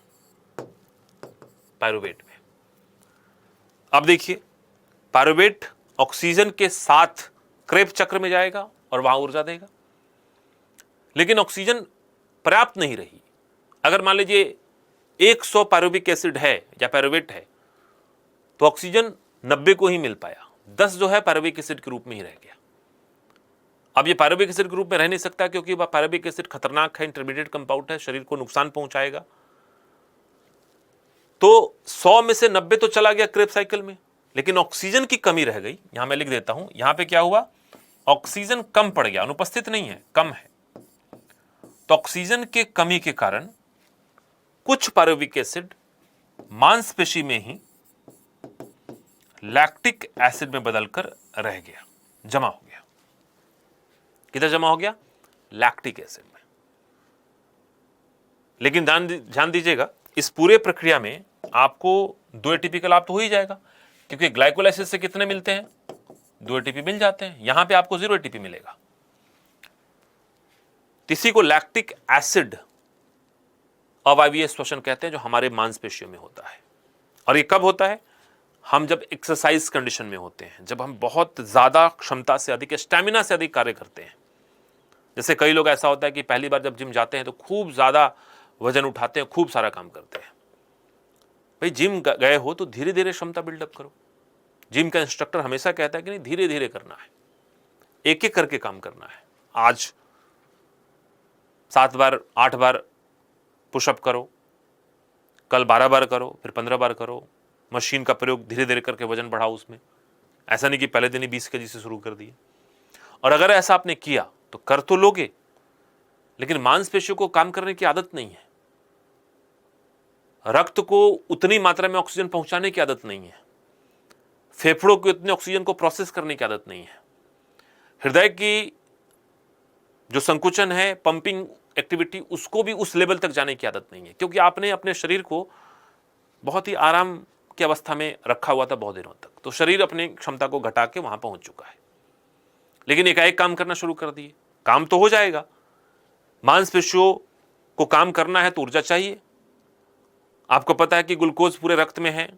अब देखिए पायरुवेट ऑक्सीजन के साथ क्रेब्स चक्र में जाएगा और वहां ऊर्जा देगा, लेकिन ऑक्सीजन पर्याप्त नहीं रही। अगर मान लीजिए 100 पायरुविक एसिड है या पायरुवेट है तो ऑक्सीजन 90 को ही मिल पाया, 10 जो है पायरुविक एसिड के रूप में ही रह गया। अब ये पायरुविक एसिड के रूप में रह नहीं सकता क्योंकि पायरुविक एसिड खतरनाक है, इंटरमीडिएट कंपाउंड है, शरीर को नुकसान पहुंचाएगा। तो 100 में से 90 तो चला गया क्रेब्स साइकिल में, लेकिन ऑक्सीजन की कमी रह गई। यहां मैं लिख देता हूं, यहां पे क्या हुआ, ऑक्सीजन कम पड़ गया, अनुपस्थित नहीं है, कम है। तो ऑक्सीजन के कमी के कारण कुछ पायरुविक एसिड मांसपेशी में ही लैक्टिक एसिड में बदलकर रह गया, जमा हो गया। किधर जमा हो गया, लैक्टिक एसिड में। लेकिन ध्यान दीजिएगा, इस पूरे प्रक्रिया में आपको 2 एटीपी का लाभ तो हो ही जाएगा, क्योंकि ग्लाइकोलाइसिस से कितने मिलते हैं, 2 एटीपी मिल जाते हैं। यहां पे आपको 0 एटीपी मिलेगा। इसी को लैक्टिक एसिड अवायवीय श्वसन कहते हैं, जो हमारे मांसपेशियों में होता है। और ये कब होता है, हम जब एक्सरसाइज कंडीशन में होते हैं, जब हम बहुत ज्यादा क्षमता से अधिक, स्टैमिना से अधिक कार्य करते हैं। जैसे कई लोग ऐसा होता है कि पहली बार जब जिम जाते हैं तो खूब ज्यादा वजन उठाते हैं, खूब सारा काम करते हैं। भाई जिम गए हो तो धीरे धीरे क्षमता बिल्डअप करो। जिम का इंस्ट्रक्टर हमेशा कहता है कि नहीं, धीरे धीरे करना है, एक एक करके काम करना है। आज 7 बार 8 बार पुशअप करो, कल 12 बार करो, फिर 15 बार करो। मशीन का प्रयोग धीरे धीरे करके वजन बढ़ाओ उसमें। ऐसा नहीं कि पहले दिन ही 20 केजी से शुरू कर दिए। और अगर ऐसा आपने किया तो कर तो लोगे, लेकिन मांसपेशियों को काम करने की आदत नहीं है, रक्त को उतनी मात्रा में ऑक्सीजन पहुंचाने की आदत नहीं है, फेफड़ों को इतने ऑक्सीजन को प्रोसेस करने की आदत नहीं है, हृदय की जो संकुचन है, पंपिंग एक्टिविटी, उसको भी उस लेवल तक जाने की आदत नहीं है, क्योंकि आपने अपने शरीर को बहुत ही आराम की अवस्था में रखा हुआ था बहुत दिनों तक। तो शरीर अपनी क्षमता को घटा के वहां पहुंच चुका है। लेकिन एकाएक काम करना शुरू कर दिए, काम तो हो जाएगा। मांसपेशियों को काम करना है तो ऊर्जा चाहिए। आपको पता है कि ग्लूकोज पूरे रक्त में है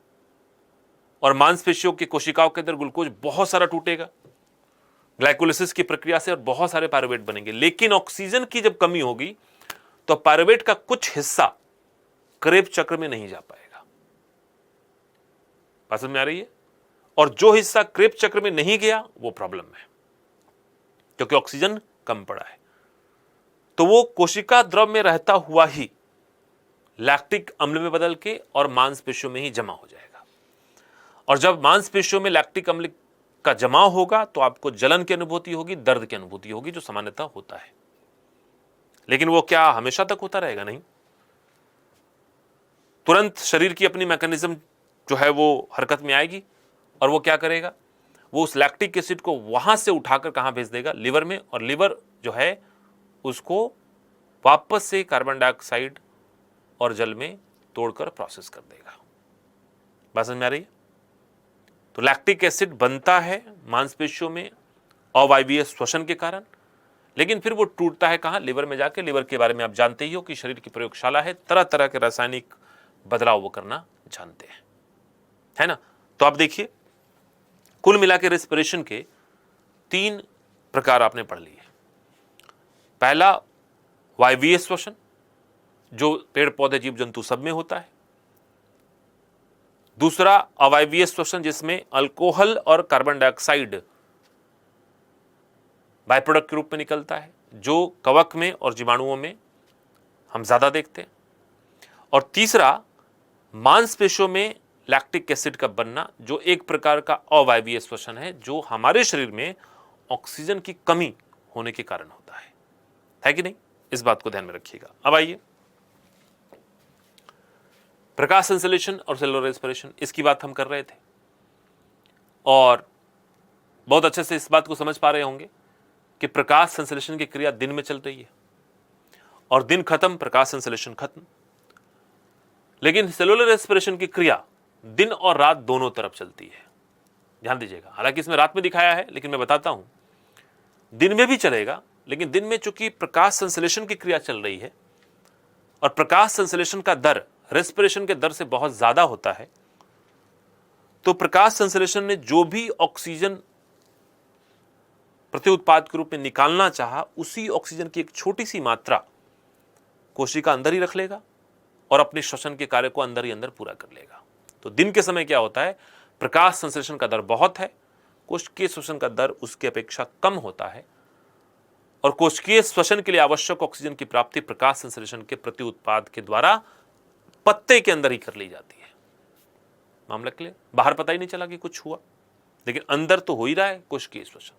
और मांसपेशियों की कोशिकाओं के अंदर ग्लूकोज बहुत सारा टूटेगा ग्लाइकोलाइसिस की प्रक्रिया से, और बहुत सारे पायरुवेट बनेंगे। लेकिन ऑक्सीजन की जब कमी होगी तो पायरुवेट का कुछ हिस्सा क्रेब्स चक्र में नहीं जा पाएगा। बात समझ में आ रही है? और जो हिस्सा क्रेब्स चक्र में नहीं गया वो प्रॉब्लम है, क्योंकि ऑक्सीजन कम पड़ा है। तो वो कोशिका द्रव में रहता हुआ ही लैक्टिक अम्ल में बदल के और मांसपेशियों में ही जमा हो जाएगा। और जब मांसपेशियों में लैक्टिक अम्ल का जमा होगा तो आपको जलन की अनुभूति होगी, दर्द की अनुभूति होगी, जो सामान्यतः होता है। लेकिन वो क्या हमेशा तक होता रहेगा? नहीं। तुरंत शरीर की अपनी मैकेनिज्म जो है वो हरकत में आएगी और वो क्या करेगा, वो उस लैक्टिक एसिड को वहां से उठाकर कहां भेज देगा, लिवर में। और लिवर जो है उसको वापस से कार्बन डाइऑक्साइड और जल में तोड़कर प्रोसेस कर देगा। बात समझ में आ रही है? तो लैक्टिक एसिड बनता है मांसपेशियों में अवायवीय श्वसन के कारण, लेकिन फिर वो टूटता है कहां, लिवर में जाके। लिवर के बारे में आप जानते ही हो कि शरीर की प्रयोगशाला है, तरह तरह के रासायनिक बदलाव वो करना जानते हैं, है ना। तो आप देखिए, कुल मिला के रेस्पिरेशन के 3 प्रकार आपने पढ़ लिए। पहला वायवीय श्वसन, जो पेड़ पौधे जीव जंतु सब में होता है। दूसरा अवायवीय श्वसन, जिसमें अल्कोहल और कार्बन डाइऑक्साइड बाय प्रोडक्ट के रूप में निकलता है, जो कवक में और जीवाणुओं में हम ज़्यादा देखते हैं। और तीसरा, मांसपेशियों में लैक्टिक एसिड का बनना, जो एक प्रकार का अवायवीय श्वसन है, जो हमारे शरीर में ऑक्सीजन की कमी होने के कारण होता है कि नहीं? इस बात को ध्यान में रखिएगा। अब आइए, प्रकाश संश्लेषण और सेलुलर रेस्पिरेशन, इसकी बात हम कर रहे थे और बहुत अच्छे से इस बात को समझ पा रहे होंगे कि प्रकाश संश्लेषण की क्रिया दिन में चल रही है और दिन खत्म, प्रकाश संश्लेषण खत्म। लेकिन सेलुलर रेस्पिरेशन की क्रिया दिन और रात दोनों तरफ चलती है। ध्यान दीजिएगा, हालांकि इसमें रात में दिखाया है, लेकिन मैं बताता हूं, दिन में भी चलेगा, लेकिन दिन में चूंकि प्रकाश संश्लेषण की क्रिया चल रही है और प्रकाश संश्लेषण का दर रेस्पिरेशन के दर से बहुत ज्यादा होता है, तो प्रकाश संश्लेषण ने जो भी ऑक्सीजन प्रत्युत्पाद के रूप में निकालना चाहा, उसी ऑक्सीजन की एक छोटी सी मात्रा कोशिका अंदर ही रख लेगा और अपने श्वसन के कार्य को अंदर ही अंदर पूरा कर लेगा। तो दिन के समय क्या होता है, प्रकाश संश्लेषण का दर बहुत है, कोशिकीय श्वसन का दर उसकी अपेक्षा कम होता है और कोशिकीय श्वसन के लिए आवश्यक ऑक्सीजन की प्राप्ति प्रकाश संश्लेषण के प्रत्युत्पाद के द्वारा पत्ते के अंदर ही कर ली जाती है। मामला क्लियर? बाहर पता ही नहीं चला कि कुछ हुआ, लेकिन अंदर तो हो ही रहा है कोशिकीय श्वसन।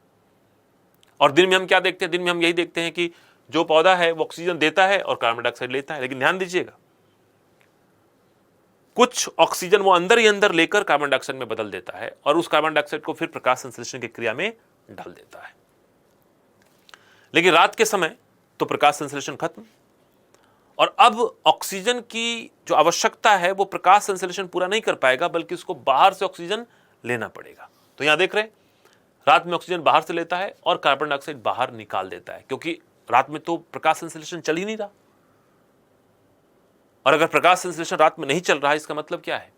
और दिन में हम क्या देखते हैं? दिन में हम यही देखते हैं कि जो पौधा है वो ऑक्सीजन देता है और कार्बन डाइऑक्साइड लेता है, लेकिन ध्यान दीजिएगा, कुछ ऑक्सीजन वो अंदर ही अंदर लेकर कार्बन डाइऑक्साइड में बदल देता है और उस कार्बन डाइऑक्साइड को फिर प्रकाश संश्लेषण की क्रिया में डाल देता है। लेकिन रात के समय तो प्रकाश संश्लेषण खत्म और अब ऑक्सीजन की जो आवश्यकता है वो प्रकाश संश्लेषण पूरा नहीं कर पाएगा, बल्कि उसको बाहर से ऑक्सीजन लेना पड़ेगा। तो यहां देख रहे हैं, रात में ऑक्सीजन बाहर से लेता है और कार्बन डाइऑक्साइड बाहर निकाल देता है, क्योंकि रात में तो प्रकाश संश्लेषण चल ही नहीं रहा। और अगर प्रकाश संश्लेषण रात में नहीं चल रहा है, इसका मतलब क्या है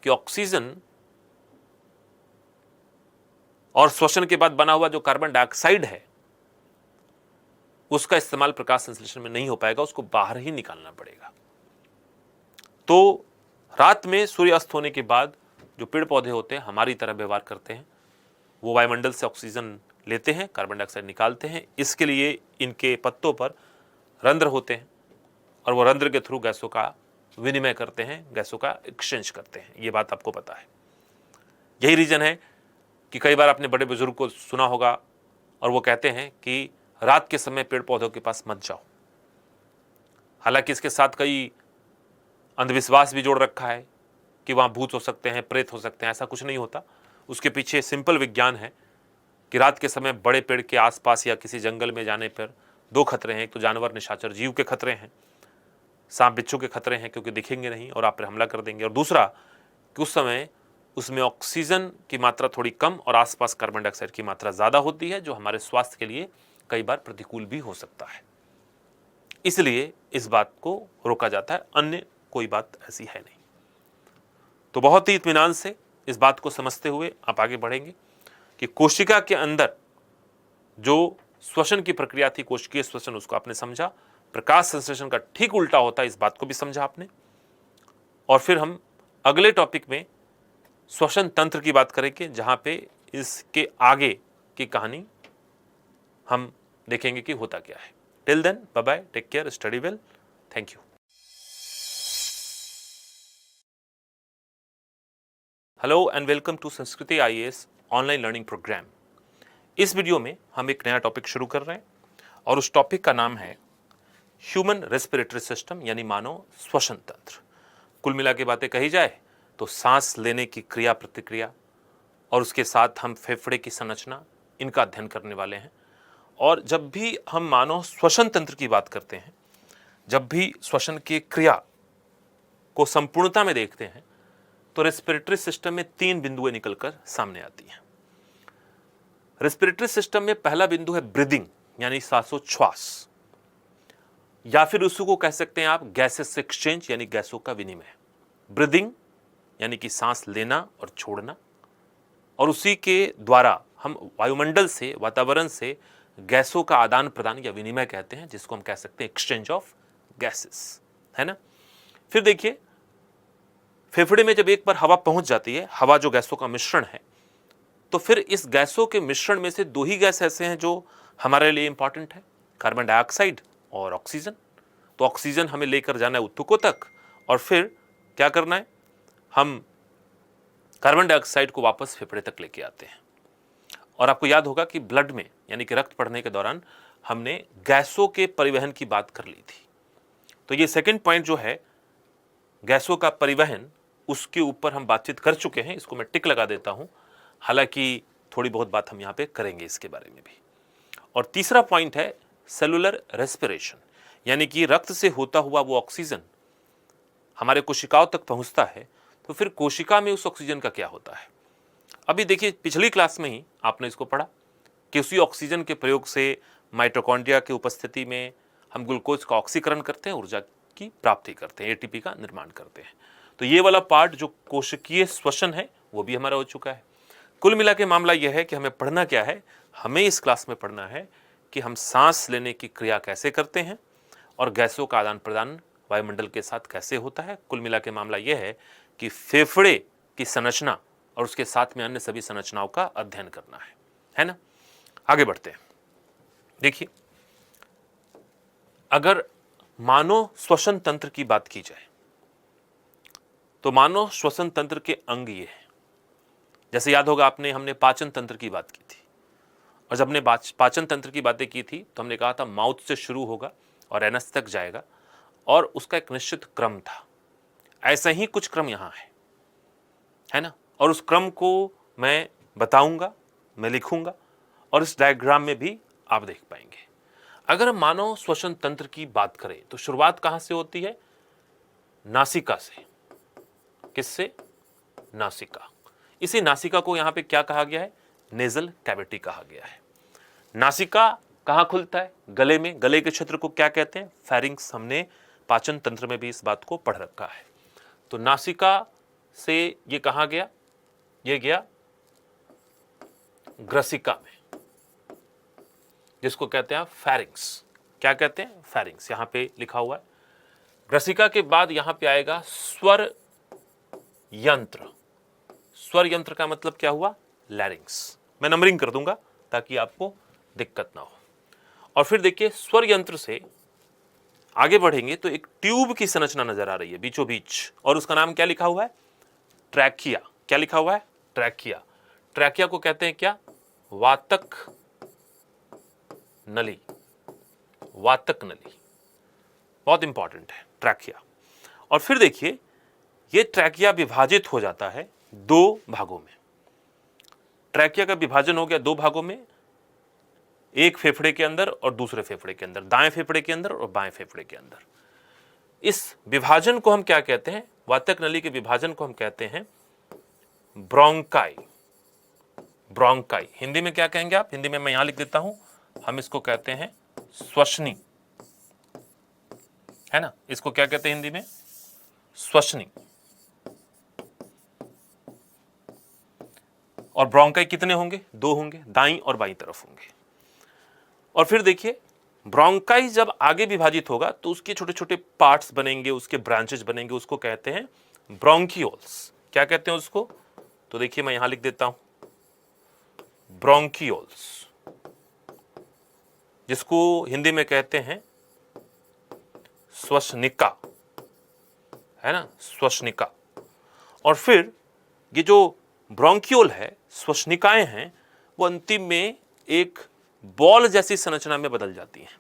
कि ऑक्सीजन और श्वसन के बाद बना हुआ जो कार्बन डाइऑक्साइड है उसका इस्तेमाल प्रकाश संश्लेषण में नहीं हो पाएगा, उसको बाहर ही निकालना पड़ेगा। तो रात में सूर्य अस्त होने के बाद जो पेड़ पौधे होते हैं हमारी तरह व्यवहार करते हैं, वो वायुमंडल से ऑक्सीजन लेते हैं, कार्बन डाइऑक्साइड निकालते हैं। इसके लिए इनके पत्तों पर रंध्र होते हैं और वो रंध्र के थ्रू गैसों का विनिमय करते हैं, गैसों का एक्सचेंज करते हैं। ये बात आपको पता है। यही रीजन है कि कई बार आपने बड़े बुजुर्ग को सुना होगा और वो कहते हैं कि रात के समय पेड़ पौधों के पास मत जाओ। हालांकि इसके साथ कई अंधविश्वास भी जोड़ रखा है कि वहां भूत हो सकते हैं, प्रेत हो सकते हैं। ऐसा कुछ नहीं होता। उसके पीछे सिंपल विज्ञान है कि रात के समय बड़े पेड़ के आसपास या किसी जंगल में जाने पर दो खतरे हैं। एक तो जानवर निशाचर जीव के खतरे हैं, सांप बिच्छू के खतरे हैं, क्योंकि दिखेंगे नहीं और आप पर हमला कर देंगे। और दूसरा कि उस समय उसमें ऑक्सीजन की मात्रा थोड़ी कम और आसपास कार्बन डाइऑक्साइड की मात्रा ज़्यादा होती है, जो हमारे स्वास्थ्य के लिए कई बार प्रतिकूल भी हो सकता है। इसलिए इस बात को रोका जाता है, अन्य कोई बात ऐसी है नहीं। तो बहुत ही इत्मीनान से इस बात को समझते हुए आप आगे बढ़ेंगे कि कोशिका के अंदर जो श्वसन की प्रक्रिया थी, कोशिकीय श्वसन, उसको आपने समझा। प्रकाश संश्लेषण का ठीक उल्टा होता है, इस बात को भी समझा आपने। और फिर हम अगले टॉपिक में श्वसन तंत्र की बात करेंगे, जहां पे इसके आगे की कहानी हम देखेंगे कि होता क्या है। Till then, bye bye, take care, study well, thank you. Hello and welcome to Sanskriti IAS online learning programme. इस वीडियो में हम एक नया टॉपिक शुरू कर रहे हैं और उस टॉपिक का नाम है ह्यूमन रेस्पिरेटरी सिस्टम, यानी मानव श्वसन तंत्र। कुल मिला के बातें कही जाए तो सांस लेने की क्रिया प्रतिक्रिया और उसके साथ हम फेफड़े की संरचना, इनका अध्ययन करने वाले हैं। और जब भी हम मानव श्वसन तंत्र की बात करते हैं, जब भी श्वसन की क्रिया को संपूर्णता में देखते हैं, तो रेस्पिरेटरी सिस्टम में 3 बिंदुएं निकलकर सामने आती हैं। रेस्पिरेटरी सिस्टम में पहला बिंदु है ब्रीदिंग, यानी श्वासोच्छ्वास, या फिर उसको कह सकते हैं आप गैसेस एक्सचेंज, यानी गैसों का विनिमय। ब्रीदिंग यानी कि सांस लेना और छोड़ना, और उसी के द्वारा हम वायुमंडल से, वातावरण से गैसों का आदान प्रदान या विनिमय कहते हैं, जिसको हम कह सकते हैं एक्सचेंज ऑफ गैसेस, है ना। फिर देखिए, फेफड़े में जब एक बार हवा पहुंच जाती है, हवा जो गैसों का मिश्रण है, तो फिर इस गैसों के मिश्रण में से 2 ही गैस ऐसे हैं जो हमारे लिए इंपॉर्टेंट है, कार्बन डाइऑक्साइड और ऑक्सीजन। तो ऑक्सीजन हमें लेकर जाना है उत्तकों तक और फिर क्या करना है, हम कार्बन डाइऑक्साइड को वापस फेफड़े तक लेके आते हैं। और आपको याद होगा कि ब्लड में यानी कि रक्त पढ़ने के दौरान हमने गैसों के परिवहन की बात कर ली थी। तो ये सेकंड पॉइंट जो है गैसों का परिवहन, उसके ऊपर हम बातचीत कर चुके हैं, इसको मैं टिक लगा देता हूं, हालांकि थोड़ी बहुत बात हम यहां पे करेंगे इसके बारे में भी। और तीसरा पॉइंट है सेलुलर रेस्पिरेशन, यानी कि रक्त से होता हुआ वो ऑक्सीजन हमारे कोशिकाओं तक पहुंचता है, तो फिर कोशिका में उस ऑक्सीजन का क्या होता है। अभी देखिए पिछली क्लास में ही आपने इसको पढ़ा कि उसी ऑक्सीजन के प्रयोग से माइटोकॉन्ड्रिया की उपस्थिति में हम ग्लूकोज का ऑक्सीकरण करते हैं, ऊर्जा की प्राप्ति करते हैं, एटीपी का निर्माण करते हैं। तो ये वाला पार्ट जो कोशिकीय श्वसन है वो भी हमारा हो चुका है। कुल मिला के मामला यह है कि हमें पढ़ना क्या है, हमें इस क्लास में पढ़ना है कि हम सांस लेने की क्रिया कैसे करते हैं और गैसों का आदान प्रदान वायुमंडल के साथ कैसे होता है। कुल मिला के मामला यह है कि फेफड़े की संरचना और उसके साथ में अन्य सभी संरचनाओं का अध्ययन करना है ना। आगे बढ़ते हैं। देखिए, अगर मानव श्वसन तंत्र की बात की जाए तो मानव श्वसन तंत्र के अंग ये हैं। जैसे याद होगा आपने, हमने पाचन तंत्र की बात की थी और जब हमने पाचन तंत्र की बातें की थी तो हमने कहा था माउथ से शुरू होगा और एनस तक जाएगा और उसका एक निश्चित क्रम था। ऐसा ही कुछ क्रम यहां है ना, और उस क्रम को मैं बताऊंगा, मैं लिखूंगा और इस डायग्राम में भी आप देख पाएंगे। अगर हम मानव श्वसन तंत्र की बात करें तो शुरुआत कहां से होती है, नासिका से। किससे, नासिका। इसी नासिका को यहां पे क्या कहा गया है, नेजल कैविटी कहा गया है। नासिका कहां खुलता है, गले में। गले के क्षेत्र को क्या कहते हैं, फेरिंक्स। हमने पाचन तंत्र में भी इस बात को पढ़ रखा है। तो नासिका से ये कहां गया, ये गया ग्रसिका में, जिसको कहते हैं फेरिंक्स। क्या कहते हैं, फेरिंक्स, यहां पे लिखा हुआ है। ग्रसिका के बाद यहां पे आएगा स्वर यंत्र। स्वर यंत्र का मतलब क्या हुआ, लैरिंक्स। मैं नंबरिंग कर दूंगा ताकि आपको दिक्कत ना हो। और फिर देखिए स्वर यंत्र से आगे बढ़ेंगे तो एक ट्यूब की संरचना नजर आ रही है बीचों बीच, और उसका नाम क्या लिखा हुआ है, ट्रैकिया। क्या लिखा हुआ है, ट्रैकिया। ट्रैकिया को कहते हैं क्या, वातक नली। वातक नली बहुत इंपॉर्टेंट है, ट्रैकिया। और फिर देखिए ये ट्रैकिया विभाजित हो जाता है दो भागों में। ट्रैकिया का विभाजन हो गया दो भागों में, एक फेफड़े के अंदर और दूसरे फेफड़े के अंदर, दाएं फेफड़े के अंदर और बाएं फेफड़े के अंदर। इस विभाजन को हम क्या कहते हैं, वातक नली के विभाजन को हम कहते हैं ब्रोंकाई। ब्रोंकाई हिंदी में क्या कहेंगे आप, हिंदी में मैं यहां लिख देता हूं, हम इसको कहते हैं श्वसनी, है ना। इसको क्या कहते हैं हिंदी में, श्वसनी। और ब्रोंकाई कितने होंगे, दो होंगे, दाईं और बाईं तरफ होंगे। और फिर देखिए ब्रोंकाई जब आगे विभाजित होगा तो उसके छोटे छोटे पार्ट्स बनेंगे, उसके ब्रांचेस बनेंगे, उसको कहते हैं ब्रोंकियोल्स। क्या कहते हैं उसको, तो देखिए मैं यहां लिख देता हूं ब्रोंकियोल्स, जिसको हिंदी में कहते हैं श्वसनिका, है ना, श्वसनिका। और फिर ये जो ब्रोंकियोल है, श्वसनिकाएं हैं, वो अंतिम में एक बॉल जैसी संरचना में बदल जाती हैं,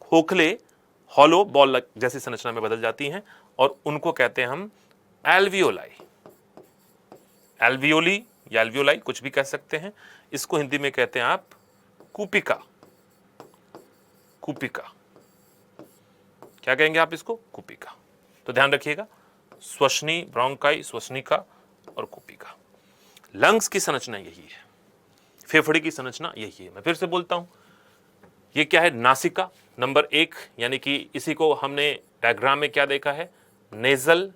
खोखले हॉलो बॉल जैसी संरचना में बदल जाती हैं, और उनको कहते हैं हम एल्वियोलाई। एल्वियोली या एल्वियोलाई कुछ भी कह सकते हैं। इसको हिंदी में कहते हैं आप कूपिका। कूपिका क्या कहेंगे आप इसको, कूपिका। तो ध्यान रखिएगा, श्वसनी, ब्रोंकाई, श्वसनिका और कूपिका। लंग्स की संरचना यही है, फेफड़े की संरचना यही है। मैं फिर से बोलता हूं, ये क्या है, नासिका नंबर 1, यानी कि इसी को हमने डायग्राम में क्या देखा है, नेजल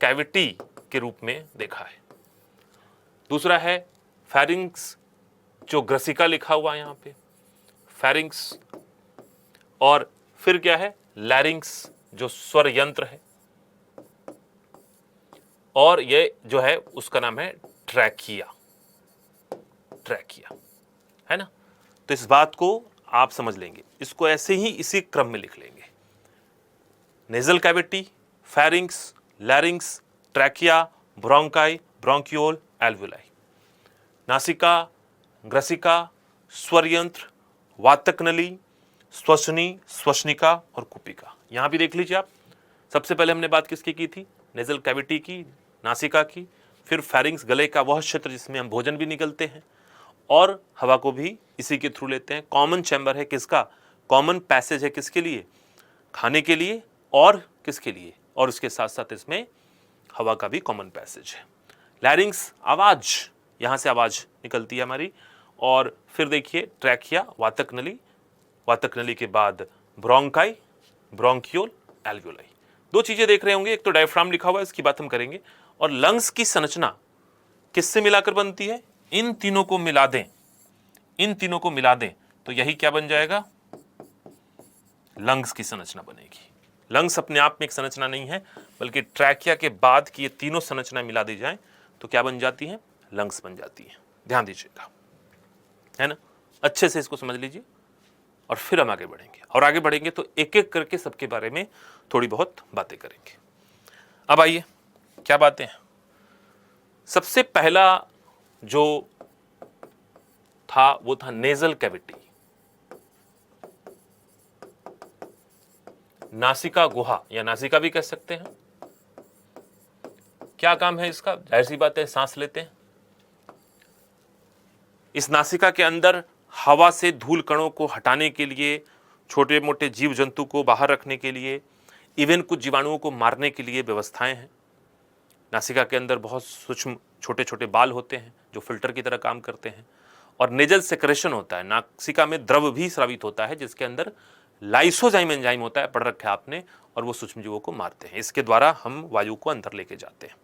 कैविटी के रूप में देखा है। दूसरा है फेरिंक्स, जो ग्रसिका लिखा हुआ है यहां पे, फेरिंक्स। और फिर क्या है, लैरिंक्स, जो स्वर यंत्र है। और ये जो है उसका नाम है ट्रैकिया। ट्रैकिया, है ना। तो इस बात को आप समझ लेंगे, इसको ऐसे ही इसी क्रम में लिख लेंगे। Nasal cavity, pharynx, larynx, trachea, bronchi, bronchiole, alveoli. नासिका, ग्रसिका, स्वर यंत्र, वातक नली, श्वसनी, श्वसनिका और कुपिका। यहां भी देख लीजिए आप, सबसे पहले हमने बात किसकी की थी? नेजल कैविटी की, नासिका की, फिर फेरिंग्स गले का वह क्षेत्र जिसमें हम भोजन भी निकलते हैं और हवा को भी इसी के थ्रू लेते हैं। कॉमन चैम्बर है किसका? कॉमन पैसेज है किसके लिए? खाने के लिए और किसके लिए? और उसके साथ साथ इसमें हवा का भी कॉमन पैसेज है। लैरिंग्स आवाज, यहां से आवाज निकलती है हमारी। और फिर देखिए ट्रैकिया, वातक नली, वातक नली के बाद ब्रोंकाई, ब्रोंक्यूल, एल्वुलाई। दो चीजें देख रहे होंगे, एक तो डायफ्राम लिखा हुआ है, इसकी बात हम करेंगे। और लंग्स की संरचना किससे मिलाकर बनती है? इन तीनों को मिला दें, इन तीनों को मिला दें तो यही क्या बन जाएगा? लंग्स की संरचना बनेगी। लंग्स अपने आप में एक संरचना नहीं है, बल्कि ट्रैकिया के बाद की ये तीनों संरचना मिला दी जाए तो क्या बन जाती है? लंग्स बन जाती है। ध्यान दीजिएगा, है ना? अच्छे से इसको समझ लीजिए और फिर हम आगे बढ़ेंगे। और आगे बढ़ेंगे तो एक एक करके सबके बारे में थोड़ी बहुत बातें करेंगे। अब आइए, क्या बातें हैं? सबसे पहला जो था वो था नेजल कैविटी, नासिका गुहा या नासिका भी कह सकते हैं। क्या काम है इसका? जाहिर सी बात है, सांस लेते हैं। इस नासिका के अंदर हवा से धूल कणों को हटाने के लिए, छोटे मोटे जीव जंतु को बाहर रखने के लिए, इवन कुछ जीवाणुओं को मारने के लिए व्यवस्थाएं हैं। नासिका के अंदर बहुत सूक्ष्म छोटे छोटे बाल होते हैं जो फिल्टर की तरह काम करते हैं। और नेजल सेक्रेशन होता है, नासिका में द्रव भी स्रावित होता है जिसके अंदर लाइसोजाइम एंजाइम होता है, पढ़ रखा है आपने, और वो सूक्ष्म जीवों को मारते हैं। इसके द्वारा हम वायु को अंदर लेके जाते हैं।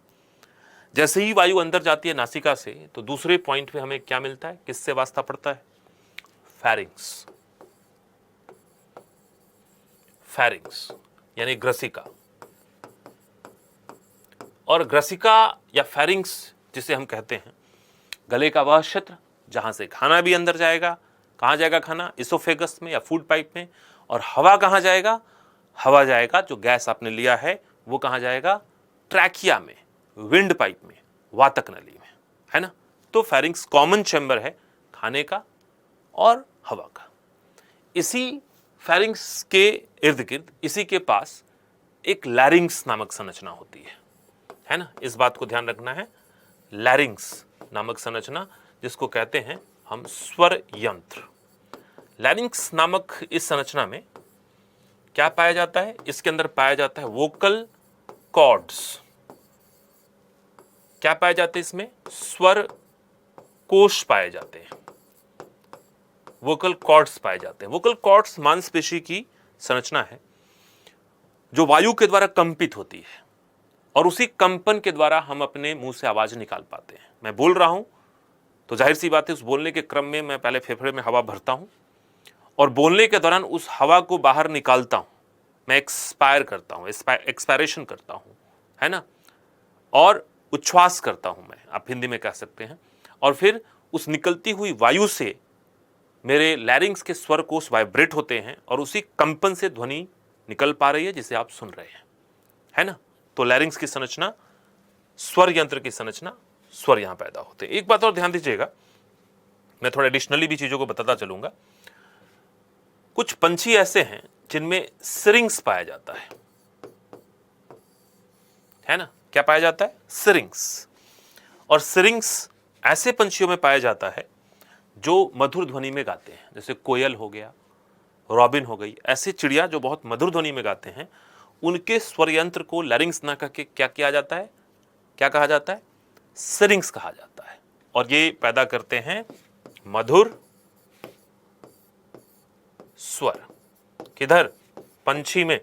जैसे ही वायु अंदर जाती है नासिका से तो दूसरे पॉइंट पे हमें क्या मिलता है? किससे वास्ता पड़ता है? फेरिंग्स, फेरिंग्स यानी ग्रसिका। और ग्रसिका या फेरिंग्स जिसे हम कहते हैं, गले का वह क्षेत्र जहां से खाना भी अंदर जाएगा। कहां जाएगा खाना? इसोफेगस में या फूड पाइप में। और हवा कहां जाएगा? हवा जाएगा, जो गैस आपने लिया है वो कहां जाएगा? ट्रैकिया में, विंड पाइप में, वातक नली में, है ना? तो फेरिंग्स कॉमन चैम्बर है खाने का और हवा का। इसी फेरिंग्स के इर्द गिर्द, इसी के पास एक लैरिंग्स नामक संरचना होती है ना? इस बात को ध्यान रखना है, लैरिंग्स नामक संरचना, जिसको कहते हैं हम स्वर यंत्र। लैरिंग्स नामक इस संरचना में क्या पाया जाता है? इसके अंदर पाया जाता है वोकल कॉर्ड्स। क्या पाए जाते हैं इसमें? स्वर कोश पाए जाते हैं, वोकल कॉर्ड्स पाए जाते हैं। वोकल कॉर्ड्स मांसपेशी की संरचना है जो वायु के द्वारा कंपित होती है और उसी कंपन के द्वारा हम अपने मुंह से आवाज निकाल पाते हैं। मैं बोल रहा हूं तो जाहिर सी बात है, उस बोलने के क्रम में मैं पहले फेफड़े में हवा भरता हूं और बोलने के दौरान उस हवा को बाहर निकालता हूं। मैं एक्सपायर करता हूं, एक्सपायरेशन करता हूं, है ना? और उच्छ्वास करता हूं मैं, आप हिंदी में कह सकते हैं। और फिर उस निकलती हुई वायु से मेरे लैरिंग्स के स्वर कोश वाइब्रेट होते हैं और उसी कंपन से ध्वनि निकल पा रही है जिसे आप सुन रहे हैं, है ना? तो लैरिंग्स की संरचना, स्वर यंत्र की संरचना, स्वर यहां पैदा होते हैं। एक बात और ध्यान दीजिएगा, मैं थोड़ा एडिशनली भी चीजों को बताता चलूंगा। कुछ पंछी ऐसे हैं जिनमें सिरिंग्स पाया जाता है ना? क्या पाया जाता है? सिरिंग्स। और सिरिंग्स ऐसे पंछियों में पाया जाता है जो मधुर ध्वनि में गाते हैं, जैसे कोयल हो गया, रॉबिन हो गई। ऐसे चिड़िया जो बहुत मधुर ध्वनि में गाते हैं, उनके स्वर यंत्र को लैरिंग्स ना कह के क्या किया जाता है? क्या कहा जाता है? सिरिंग्स कहा जाता है। और ये पैदा करते हैं मधुर स्वर। किधर? पंछी में,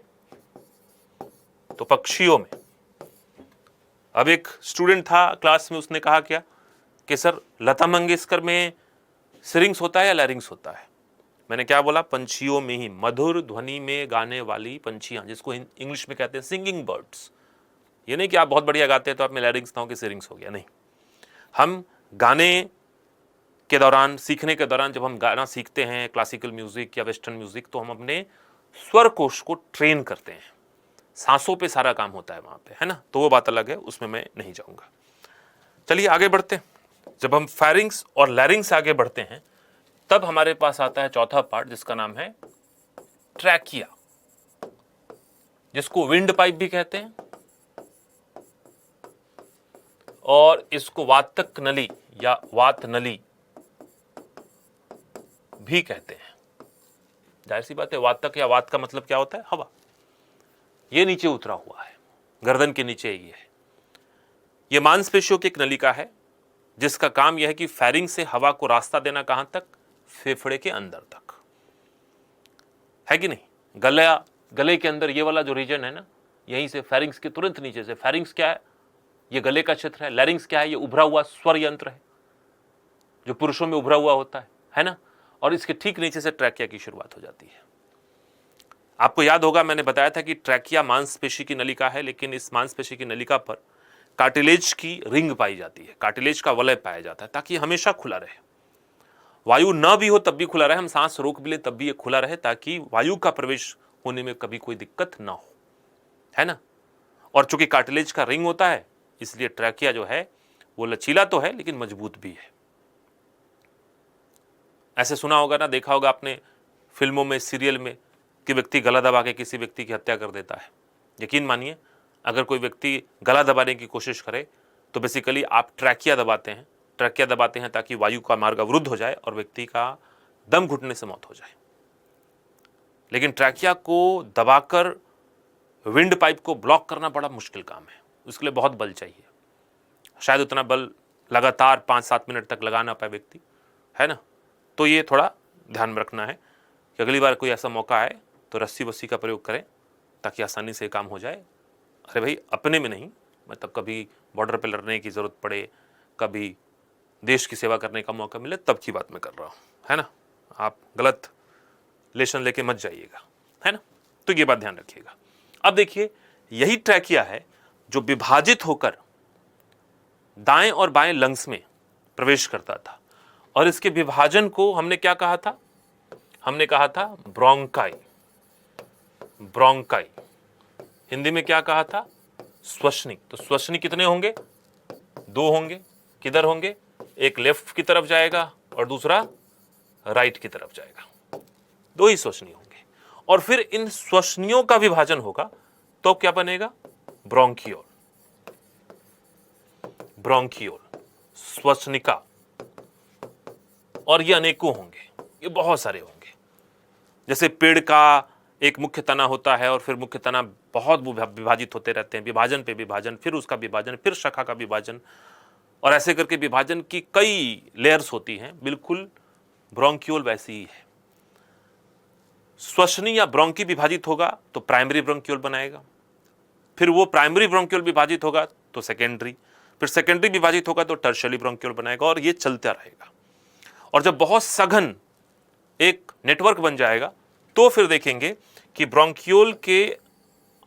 तो पक्षियों में। अब एक स्टूडेंट था क्लास में, उसने कहा क्या कि सर लता मंगेशकर में सिरिंग्स होता है या लैरिंग्स होता है? मैंने क्या बोला? पंछियों में ही, मधुर ध्वनि में गाने वाली पंछियां, जिसको इंग्लिश में कहते हैं सिंगिंग बर्ड्स। ये नहीं कि आप बहुत बढ़िया गाते हैं तो आप में लैरिंग्स ना हो कि सिरिंग्स हो गया, नहीं। हम गाने के दौरान, सीखने के दौरान जब हम गाना सीखते हैं, क्लासिकल म्यूजिक या वेस्टर्न म्यूजिक, तो हम अपने स्वर कोश को ट्रेन करते हैं। सांसों पे सारा काम होता है वहां पे, है ना। तो वो बात अलग है, उसमें मैं नहीं जाऊंगा। चलिए आगे बढ़ते हैं। जब हम फेरिंग्स और लैरिंग्स से आगे बढ़ते हैं, तब हमारे पास आता है चौथा पार्ट, जिसका नाम है ट्रैकिया, जिसको विंड पाइप भी कहते हैं और इसको वातक नली या वात नली भी कहते हैं। जाहिर सी बात है, वातक या वात का मतलब क्या होता है? हवा। ये नीचे उतरा हुआ है, गर्दन के नीचे ही है। ये मांसपेशियों की एक नलिका है, जिसका काम यह है कि फेरिंग से हवा को रास्ता देना। कहां तक? फेफड़े के अंदर तक, है कि नहीं। गले के अंदर ये वाला जो रीजन है ना, यहीं से फेरिंग्स के तुरंत नीचे से, फेरिंग्स क्या है? ये गले का क्षेत्र है। लैरिंग्स क्या है? ये उभरा हुआ स्वर यंत्र है, जो पुरुषों में उभरा हुआ होता है ना। और इसके ठीक नीचे से ट्रैकिया की शुरुआत हो जाती है। आपको याद होगा, मैंने बताया था कि ट्रैकिया मांसपेशी की नलिका है, लेकिन इस मांसपेशी की नलिका पर कार्टिलेज की रिंग पाई जाती है, कार्टिलेज का वलय पाया जाता है, ताकि हमेशा खुला रहे। वायु न भी हो तब भी खुला रहे, हम सांस रोक भी ले तब भी ये खुला रहे, ताकि वायु का प्रवेश होने में कभी कोई दिक्कत ना हो, है ना। और चूंकि कार्टिलेज का रिंग होता है, इसलिए ट्रैकिया जो है वो लचीला तो है लेकिन मजबूत भी है। ऐसे सुना होगा ना, देखा होगा आपने फिल्मों में, सीरियल में, कि व्यक्ति गला दबा के किसी व्यक्ति की हत्या कर देता है। यकीन मानिए, अगर कोई व्यक्ति गला दबाने की कोशिश करे तो बेसिकली आप ट्रैकिया दबाते हैं। ट्रैकिया दबाते हैं ताकि वायु का मार्ग अवरुद्ध हो जाए और व्यक्ति का दम घुटने से मौत हो जाए। लेकिन ट्रैकिया को दबाकर विंड पाइप को ब्लॉक करना बड़ा मुश्किल काम है, उसके लिए बहुत बल चाहिए। शायद उतना बल लगातार 5-7 मिनट तक लगा ना पाए व्यक्ति, है ना। तो ये थोड़ा ध्यान में रखना है कि अगली बार कोई ऐसा मौका आए तो रस्सी वस्सी का प्रयोग करें, ताकि आसानी से काम हो जाए। अरे भाई, अपने में नहीं, मतलब कभी बॉर्डर पे लड़ने की ज़रूरत पड़े, कभी देश की सेवा करने का मौका मिले, तब की बात मैं कर रहा हूँ, है ना। आप गलत लेशन लेके मत जाइएगा, है ना। तो ये बात ध्यान रखिएगा। अब देखिए, यही ट्रैकिया है जो विभाजित होकर दाएं और बाएं लंग्स में प्रवेश करता था, और इसके विभाजन को हमने क्या कहा था? हमने कहा था ब्रोंकाई। ब्रोंकाई हिंदी में क्या कहा था? श्वसनी। तो श्वसनी कितने होंगे? 2 होंगे। किधर होंगे? एक लेफ्ट की तरफ जाएगा और दूसरा राइट की तरफ जाएगा। 2 ही श्वसनी होंगे। और फिर इन श्वसनियों का विभाजन होगा तो क्या बनेगा? ब्रोंकियोल। ब्रोंकियोल, श्वसनिका। और ये अनेकों होंगे, ये बहुत सारे होंगे। जैसे पेड़ का एक मुख्य तना होता है और फिर मुख्य तना बहुत विभाजित होते रहते हैं, विभाजन पे विभाजन, फिर उसका विभाजन, फिर शाखा का विभाजन, और ऐसे करके विभाजन की कई लेयर्स होती हैं। बिल्कुल ब्रोंकियोल वैसी ही है। श्वसनी या ब्रोंकी विभाजित होगा तो प्राइमरी ब्रोंकियोल बनाएगा, फिर वो प्राइमरी ब्रोंकियोल विभाजित होगा तो सेकेंडरी, फिर सेकेंडरी विभाजित होगा तो टर्शियरी ब्रोंकियोल बनाएगा, और ये चलता रहेगा। और जब बहुत सघन एक नेटवर्क बन जाएगा तो फिर देखेंगे कि ब्रोंकियोल के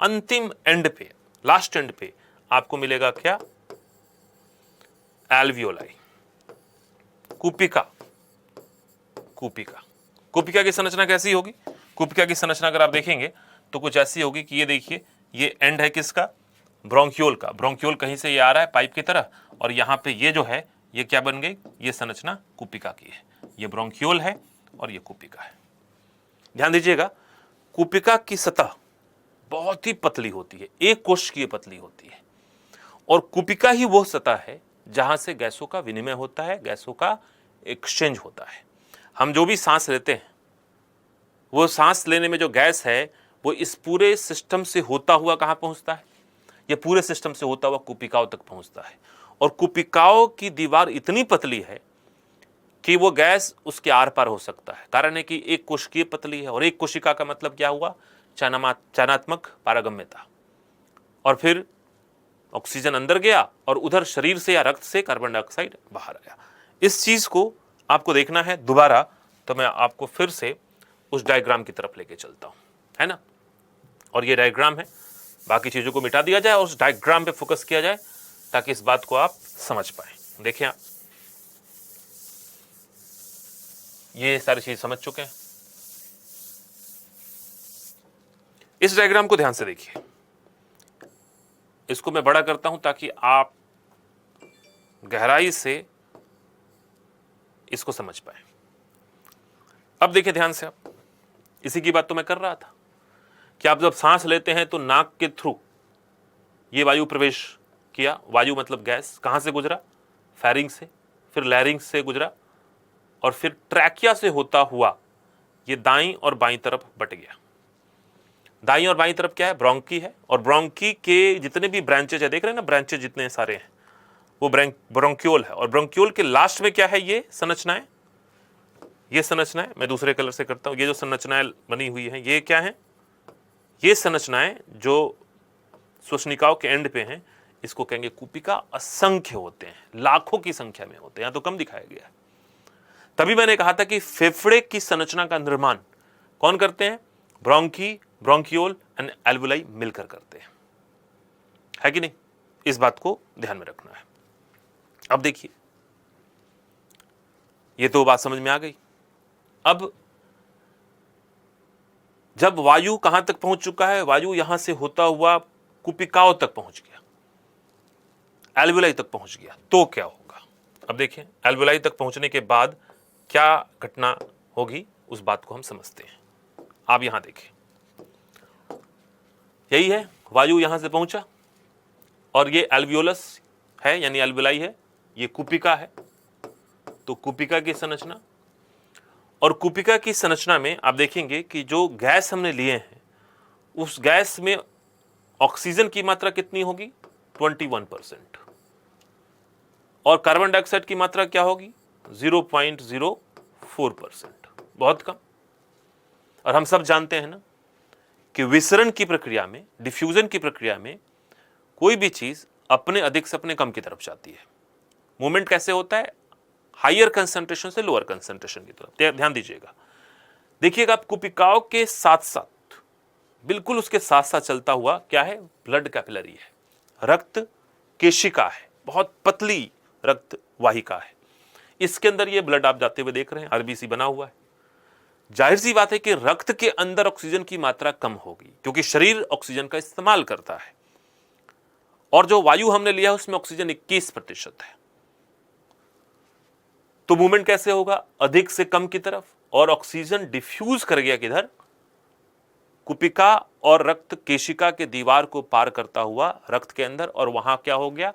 अंतिम एंड पे, लास्ट एंड पे आपको मिलेगा क्या? एल्वियोलाई, कुपिका। कुपिका, कुपिका की संरचना कैसी होगी? कुपिका की संरचना अगर आप देखेंगे तो कुछ ऐसी होगी कि ये देखिए, ये एंड है किसका? ब्रोंकियोल का। ब्रोंकियोल कहीं से ये आ रहा है पाइप की तरह, और यहां पे ये जो है ये क्या बन गई? ये संरचना कुपिका की है। ये ब्रोंकियोल है और ये कुपिका है। ध्यान दीजिएगा, कुपिका की सतह बहुत ही पतली होती है, एक कोशिकीय पतली होती है, और कुपिका ही वो सतह है जहां से गैसों का विनिमय होता है, गैसों का एक्सचेंज होता है। हम जो भी सांस लेते हैं, वो सांस लेने में जो गैस है वो इस पूरे सिस्टम से होता हुआ कहां पहुंचता है? ये पूरे सिस्टम से होता हुआ कुपिकाओं तक पहुंचता है। और कुपिकाओं की दीवार इतनी पतली है कि वो गैस उसके आर पार हो सकता है। कारण है कि एक कोशिकीय पतली है, और एक कोशिका का मतलब क्या हुआ? चयनात्मक पारगम्यता। और फिर ऑक्सीजन अंदर गया और उधर शरीर से या रक्त से कार्बन डाइऑक्साइड बाहर आया। इस चीज को आपको देखना है दोबारा, तो मैं आपको फिर से उस डायग्राम की तरफ लेके चलता हूं, है ना। और ये डायग्राम है, बाकी चीजों को मिटा दिया जाए और उस डायग्राम पे फोकस किया जाए ताकि इस बात को आप समझ पाए। देखिए आप, ये सारी चीज समझ चुके हैं। इस डायग्राम को ध्यान से देखिए, इसको मैं बड़ा करता हूं ताकि आप गहराई से इसको समझ पाए। अब देखिए ध्यान से, आप इसी की बात तो मैं कर रहा था कि आप जब सांस लेते हैं तो नाक के थ्रू ये वायु प्रवेश किया, वायु मतलब गैस, कहां से गुजरा? फेरिंग्स से, फिर लैरिंग्स से गुजरा और फिर ट्रैकिया से होता हुआ ये दाईं और बाईं तरफ बट गया। दाईं और बाईं तरफ क्या है? ब्रोंकी है, और ब्रोंकी के जितने भी ब्रांचेज है, देख रहे हैं ना ब्रांचेज जितने सारे हैं, वो ब्रोंक्यूल है। और ब्रोंक्यूल के लास्ट में क्या है? ये संरचनाएं, ये संरचनाएं मैं दूसरे कलर से करता हूं। ये जो संरचनाएं बनी हुई हैं ये क्या है? ये संरचनाएं जो श्वसनिकाओं के एंड पे हैं, इसको कहेंगे कुपिका। असंख्य होते हैं, लाखों की संख्या में होते हैं, यहां तो कम दिखाया गया है। तभी मैंने कहा था कि फेफड़े की संरचना का निर्माण कौन करते हैं? ब्रोंकी, ब्रोंक्यूल एंड एल्वुलाई मिलकर करते हैं, है कि नहीं? इस बात को ध्यान में रखना है। अब देखिए, ये तो बात समझ में आ गई। अब जब वायु कहां तक पहुंच चुका है? वायु यहां से होता हुआ कुपिकाओं तक पहुंच गया, एल्वुलाई तक पहुंच गया, तो क्या होगा? अब देखिए, एल्वुलाई तक पहुंचने के बाद क्या घटना होगी, उस बात को हम समझते हैं। आप यहां देखें, यही है, वायु यहां से पहुंचा और ये एल्वियोलस है यानी एल्वुलाई है, ये कुपिका है। तो कुपिका की संरचना, और कुपिका की संरचना में आप देखेंगे कि जो गैस हमने लिए हैं उस गैस में ऑक्सीजन की मात्रा कितनी होगी? 21%। और कार्बन डाइऑक्साइड की मात्रा क्या होगी? 0.04%, बहुत कम। और हम सब जानते हैं ना कि विसरण की प्रक्रिया में, डिफ्यूजन की प्रक्रिया में कोई भी चीज अपने अधिक से अपने कम की तरफ जाती है। मूवमेंट कैसे होता है? हायर कंसंट्रेशन से लोअर कंसंट्रेशन की तरफ। ध्यान दीजिएगा, देखिएगा आप कुपिकाओं के साथ साथ, बिल्कुल उसके साथ साथ चलता हुआ क्या है? ब्लड कैपिलरी है, रक्त केशिका है, बहुत पतली रक्त वाहिका है। इसके अंदर ये ब्लड आप जाते हुए देख रहे हैं, आरबीसी बना हुआ है। जाहिर सी बात है कि रक्त के अंदर ऑक्सीजन की मात्रा कम होगी क्योंकि शरीर ऑक्सीजन का इस्तेमाल करता है, और जो वायु हमने लिया है उसमें ऑक्सीजन 21% है। तो मूवमेंट कैसे होगा? अधिक से कम की तरफ, और ऑक्सीजन डिफ्यूज कर गया किधर? कुपिका और रक्त केशिका के दीवार को पार करता हुआ रक्त के अंदर, और वहां क्या हो गया?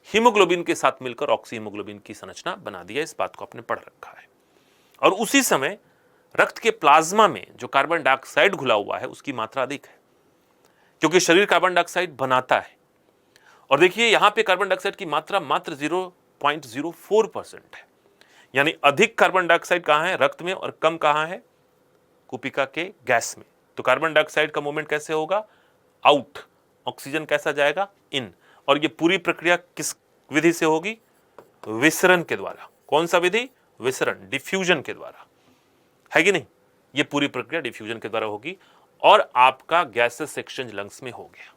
हीमोग्लोबिन के साथ मिलकर ऑक्सी हीमोग्लोबिन की संरचना बना दिया। इस बात को आपने पढ़ रखा है। और उसी समय रक्त के प्लाज्मा में जो कार्बन डाइऑक्साइड घुला हुआ है उसकी मात्रा अधिक है क्योंकि शरीर कार्बन डाइऑक्साइड बनाता है। और देखिए यहां पे कार्बन डाइऑक्साइड की मात्रा मात्र 0.04% है, यानी अधिक कार्बन डाइऑक्साइड कहां है? रक्त में, और कम कहां है? कुपिका के गैस में। तो कार्बन डाइऑक्साइड का मूवमेंट कैसे होगा? आउट। ऑक्सीजन कैसा जाएगा? इन। और ये पूरी प्रक्रिया किस विधि से होगी? विसरण के द्वारा। कौन सा विधि? विसरण, डिफ्यूजन के द्वारा, है कि नहीं? ये पूरी प्रक्रिया डिफ्यूजन के द्वारा होगी और आपका गैसेस एक्सचेंज लंग्स में हो गया,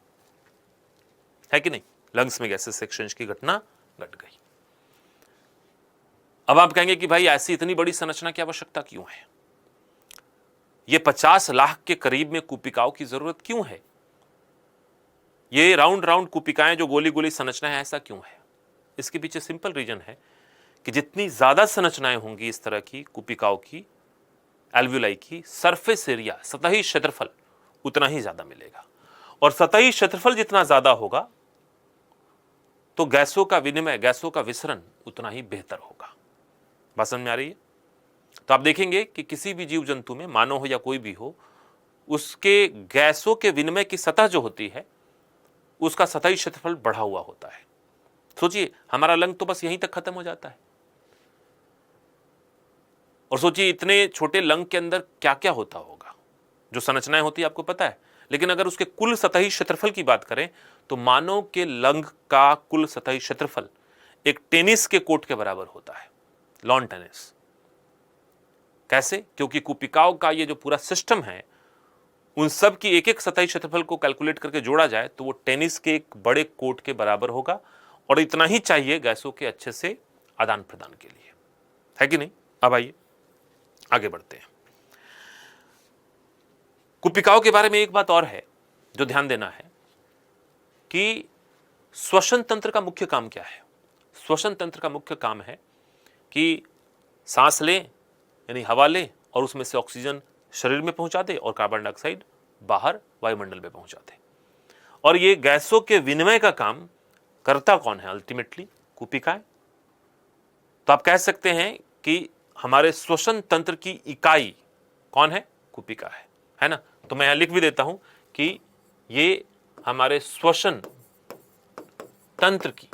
है कि नहीं? लंग्स में गैसेस एक्सचेंज की घटना घट गई। अब आप कहेंगे कि भाई ऐसी इतनी बड़ी संरचना की आवश्यकता क्यों है? ये 50 लाख के करीब में कुपिकाओं की जरूरत क्यों है? ये राउंड राउंड कुपिकाएं जो गोली गोली संरचना है, ऐसा क्यों है? इसके पीछे सिंपल रीजन है कि जितनी ज्यादा संरचनाएं होंगी इस तरह की कुपिकाओं की, एल्वुलाई की, सरफेस एरिया, सतही क्षेत्रफल उतना ही ज्यादा मिलेगा, और सतही क्षेत्रफल जितना ज्यादा होगा तो गैसों का विनिमय, गैसों का विसरण उतना ही बेहतर होगा। बात समझ में आ रही है? तो आप देखेंगे कि किसी भी जीव जंतु में, मानव हो या कोई भी हो, उसके गैसों के विनिमय की सतह जो होती है उसका सतही क्षेत्रफल बढ़ा हुआ होता है। सोचिए, हमारा लंग तो बस यहीं तक खत्म हो जाता है, और सोचिए इतने छोटे लंग के अंदर क्या क्या होता होगा, जो संरचनाएं होती है आपको पता है। लेकिन अगर उसके कुल सतही क्षेत्रफल की बात करें तो मानव के लंग का कुल सतही क्षेत्रफल एक टेनिस के कोर्ट के बराबर होता है, लॉन टेनिस। कैसे? क्योंकि कुपिकाओं का ये जो पूरा सिस्टम है, उन सब की एक एक सतही क्षेत्रफल को कैलकुलेट करके जोड़ा जाए तो वो टेनिस के एक बड़े कोर्ट के बराबर होगा, और इतना ही चाहिए गैसों के अच्छे से आदान प्रदान के लिए, है कि नहीं? अब आइए, आगे बढ़ते हैं। कुपिकाओं के बारे में एक बात और है जो ध्यान देना है कि श्वसन तंत्र का मुख्य काम क्या है। श्वसन तंत्र का मुख्य काम है कि सांस ले यानी हवा ले और उसमें से ऑक्सीजन शरीर में पहुंचा दे और कार्बन डाइऑक्साइड बाहर वायुमंडल में पहुंचा दे। और ये गैसों के विनिमय का काम करता कौन है? अल्टीमेटली कुपिकाएं। तो आप कह सकते हैं कि हमारे श्वसन तंत्र की इकाई कौन है? कुपिका है ना। तो मैं यहां लिख भी देता हूं कि ये हमारे श्वसन तंत्र की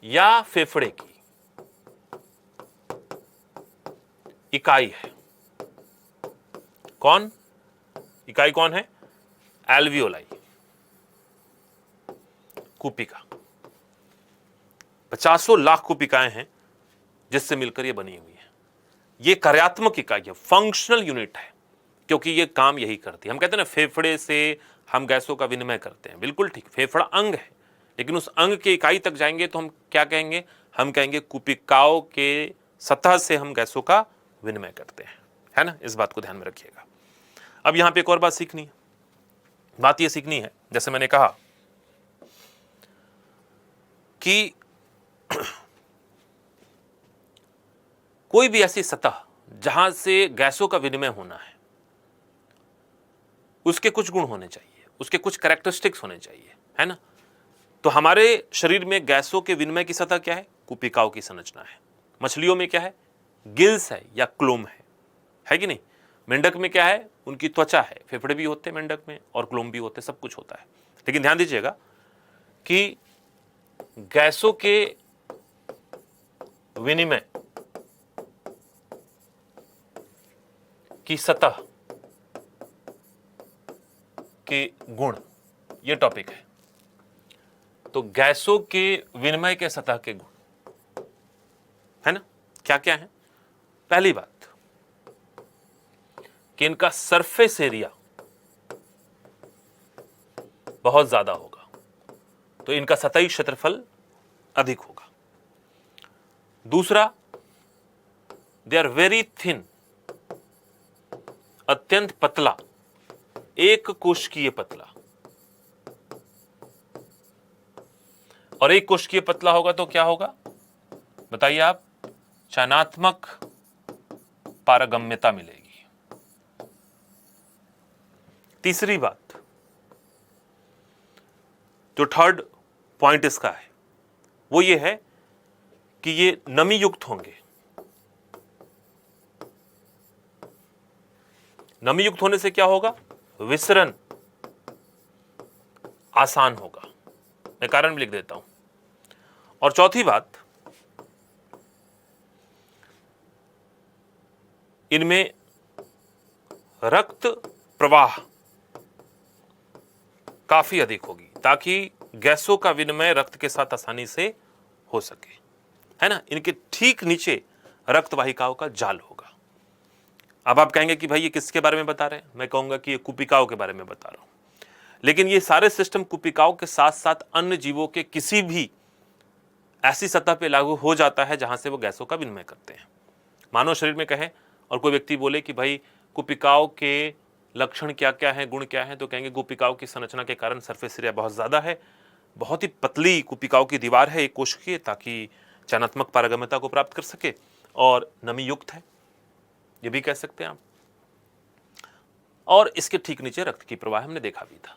या फेफड़े की इकाई है। कौन? इकाई कौन है? एल्वियोलाई, कुपिका। 50 लाख कुपिकाएं हैं जिससे मिलकर ये बनी हुई है। ये कार्यात्मक इकाई है, फंक्शनल यूनिट है, क्योंकि ये काम यही करती है। हम कहते हैं ना फेफड़े से हम गैसों का विनिमय करते हैं, बिल्कुल ठीक, फेफड़ा अंग है, लेकिन उस अंग के इकाई तक जाएंगे तो हम क्या कहेंगे? हम कहेंगे कुपिकाओं के सतह से हम गैसों का विनिमय करते हैं, है ना। इस बात को ध्यान में रखिएगा। अब यहां पे एक और बात सीखनी है। बात यह सीखनी है, जैसे मैंने कहा कि कोई भी ऐसी सतह जहां से गैसों का विनिमय होना है, उसके कुछ गुण होने चाहिए, उसके कुछ कैरेक्टरिस्टिक्स होने चाहिए, है ना। तो हमारे शरीर में गैसों के विनिमय की सतह क्या है? कुपिकाओं की संरचना है। मछलियों में क्या है? गिल्स है या क्लोम है कि नहीं। मेंढक में क्या है? उनकी त्वचा है, फेफड़े भी होते हैं मेंढक में और क्लोम भी होते हैं, सब कुछ होता है। लेकिन ध्यान दीजिएगा कि गैसों के विनिमय की सतह के गुण, ये टॉपिक है। तो गैसों के विनिमय के सतह के गुण, है ना, क्या क्या है? पहली बात कि इनका सरफेस एरिया बहुत ज्यादा होगा, तो इनका सतही क्षेत्रफल अधिक होगा। दूसरा, दे आर वेरी थिन, अत्यंत पतला, एक कोशिकीय पतला। और एक कोशिकीय पतला होगा तो क्या होगा बताइए आप? चयनात्मक पारगम्यता मिलेगी। तीसरी बात, जो थर्ड पॉइंट इसका है वो ये है कि ये नमी युक्त होंगे। नमी युक्त होने से क्या होगा? विसरण आसान होगा। मैं कारण भी लिख देता हूं। और चौथी बात, इनमें रक्त प्रवाह काफी अधिक होगी, ताकि गैसों का विनिमय रक्त के साथ आसानी से हो सके, है ना। इनके ठीक नीचे रक्त वाहिकाओं का जाल होगा। अब आप कहेंगे कि भाई ये किसके बारे में बता रहे हैं? मैं कहूंगा कि ये कुपिकाओं के बारे में बता रहा हूं। लेकिन ये सारे सिस्टम कुपिकाओं के साथ साथ अन्य जीवों के किसी भी ऐसी सतह पे लागू हो जाता है जहां से वो गैसों का विनिमय करते हैं। मानव शरीर में कहें और कोई व्यक्ति बोले कि भाई कुपिकाओं के लक्षण क्या क्या हैं, गुण क्या हैं, तो कहेंगे कुपिकाओं की संरचना के कारण सरफेस एरिया बहुत ज्यादा है, बहुत ही पतली कुपिकाओं की दीवार है एक कोशिकीय, ताकि चयनात्मक पारगम्यता को प्राप्त कर सके, और नमी युक्त है, ये भी कह सकते हैं आप। और इसके ठीक नीचे रक्त की प्रवाह हमने देखा भी था।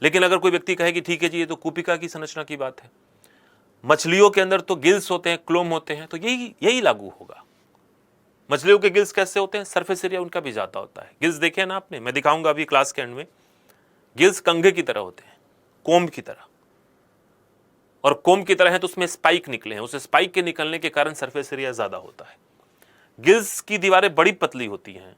लेकिन अगर कोई व्यक्ति कहे कि ठीक है जी ये तो कुपिका की संरचना की बात है, मछलियों के अंदर तो गिल्स होते हैं, क्लोम होते हैं, तो यही लागू होगा। मछलियों के गिल्स कैसे होते हैं? सरफेस एरिया उनका भी ज्यादा होता है। गिल्स देखे ना आपने, मैं दिखाऊंगा अभी क्लास के एंड में। गिल्स कंघे की तरह होते हैं, कोम्ब की तरह, और कोम्ब की तरह है तो उसमें स्पाइक निकले हैं, उस स्पाइक के निकलने के कारण सरफेस एरिया ज्यादा होता है। गिल्स की दीवारें बड़ी पतली होती हैं।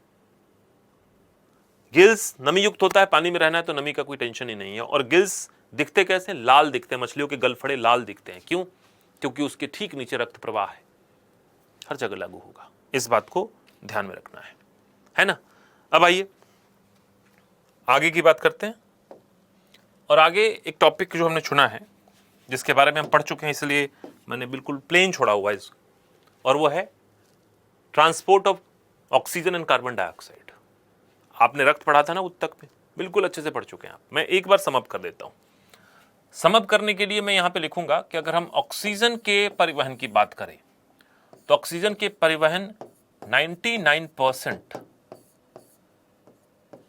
गिल्स नमी युक्त होता है, पानी में रहना है तो नमी का कोई टेंशन ही नहीं है। और गिल्स दिखते कैसे? लाल दिखते हैं, मछलियों के गलफड़े लाल दिखते हैं। क्यों? क्योंकि उसके ठीक नीचे रक्त प्रवाह है। हर जगह लागू होगा, इस बात को ध्यान में रखना है ना। अब आइए आगे की बात करते हैं। और आगे एक टॉपिक जो हमने चुना है, जिसके बारे में हम पढ़ चुके हैं, इसलिए मैंने बिल्कुल प्लेन छोड़ा हुआ है, और वो है transport of oxygen and carbon dioxide. आपने रक्त पढ़ा था ना उत्तक में, बिल्कुल अच्छे से पढ़ चुके हैं आप। मैं एक बार समअप कर देता हूं। समअप करने के लिए मैं यहां पे लिखूंगा कि अगर हम ऑक्सीजन के परिवहन की बात करें तो ऑक्सीजन के परिवहन 99%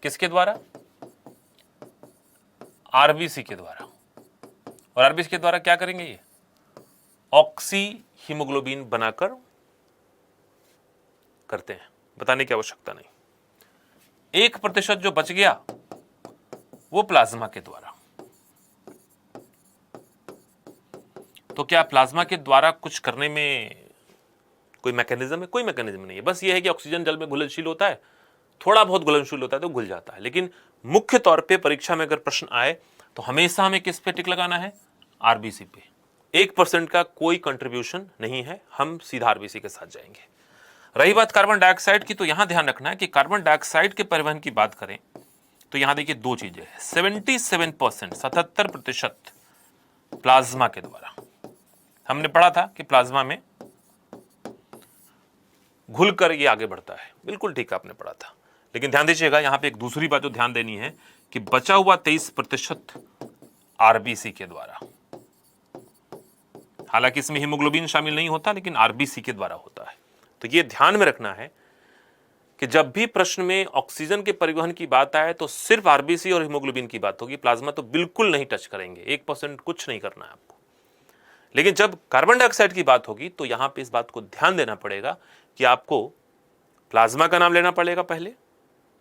किसके द्वारा? आरबीसी के द्वारा। और आरबीसी के द्वारा क्या करेंगे? ये ऑक्सी हीमोग्लोबिन बनाकर करते हैं, बताने की आवश्यकता नहीं। 1% जो बच गया वो प्लाज्मा के द्वारा। तो क्या प्लाज्मा के द्वारा कुछ करने में कोई मैकेनिज्म है? कोई मैकेनिज्म नहीं है। बस ये है कि ऑक्सीजन जल में घुलनशील होता है, थोड़ा बहुत घुलनशील होता है तो घुल जाता है। लेकिन मुख्य तौर पे परीक्षा में अगर प्रश्न आए तो हमेशा हमें किस पे टिक लगाना है? आरबीसी पे। 1% का कोई कंट्रीब्यूशन नहीं है, हम सीधा आरबीसी के साथ जाएंगे। रही बात कार्बन डाइऑक्साइड की, तो यहां ध्यान रखना है कि कार्बन डाइऑक्साइड के परिवहन की बात करें तो यहां देखिए दो चीजें हैं। 77%, 77% प्लाज्मा के द्वारा। हमने पढ़ा था कि प्लाज्मा में घुलकर ये आगे बढ़ता है, बिल्कुल ठीक आपने पढ़ा था। लेकिन ध्यान दीजिएगा यहां पे एक दूसरी बात जो ध्यान देनी है कि बचा हुआ 23% आरबीसी के द्वारा। हालांकि इसमें हीमोग्लोबिन शामिल नहीं होता, लेकिन आरबीसी के द्वारा होता है। तो ये ध्यान में रखना है कि जब भी प्रश्न में ऑक्सीजन के परिवहन की बात आए तो सिर्फ आरबीसी और हीमोग्लोबिन की बात होगी, प्लाज्मा तो बिल्कुल नहीं टच करेंगे। 1% कुछ नहीं करना है आपको। लेकिन जब कार्बन डाइऑक्साइड की बात होगी तो यहां पे इस बात को ध्यान देना पड़ेगा कि आपको प्लाज्मा का नाम लेना पड़ेगा पहले,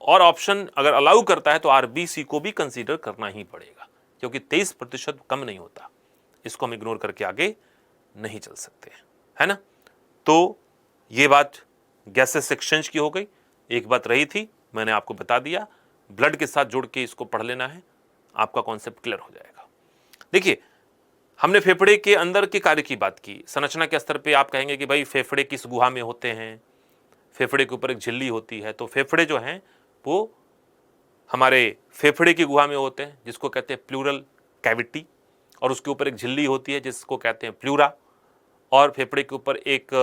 और ऑप्शन अगर अलाउ करता है तो आरबीसी को भी कंसीडर करना ही पड़ेगा, क्योंकि 23% कम नहीं होता। इसको हम इग्नोर करके आगे नहीं चल सकते, है ना। तो ये बात गैसेस एक्सचेंज की हो गई। एक बात रही थी, मैंने आपको बता दिया, ब्लड के साथ जोड़ के इसको पढ़ लेना है, आपका कॉन्सेप्ट क्लियर हो जाएगा। देखिए, हमने फेफड़े के अंदर के कार्य की बात की। संरचना के स्तर पे आप कहेंगे कि भाई फेफड़े किस गुहा में होते हैं, फेफड़े के ऊपर एक झिल्ली होती है। तो फेफड़े जो हैं वो हमारे फेफड़े की गुहा में होते हैं, जिसको कहते हैं प्लूरल कैविटी, और उसके ऊपर एक झिल्ली होती है जिसको कहते हैं प्लूरा, और फेफड़े के ऊपर एक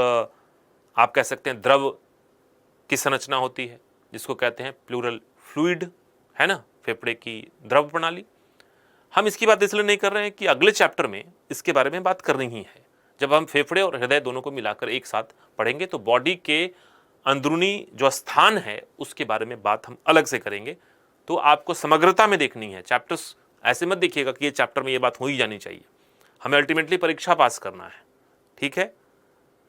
आप कह सकते हैं द्रव की संरचना होती है जिसको कहते हैं प्लूरल फ्लूइड, है ना, फेफड़े की द्रव प्रणाली। हम इसकी बात इसलिए नहीं कर रहे हैं कि अगले चैप्टर में इसके बारे में बात करनी ही है। जब हम फेफड़े और हृदय दोनों को मिलाकर एक साथ पढ़ेंगे तो बॉडी के अंदरूनी जो स्थान है उसके बारे में बात हम अलग से करेंगे। तो आपको समग्रता में देखनी है चैप्टर्स। ऐसे मत देखिएगा कि ये चैप्टर में ये बात हो ही जानी चाहिए। हमें अल्टीमेटली परीक्षा पास करना है, ठीक है।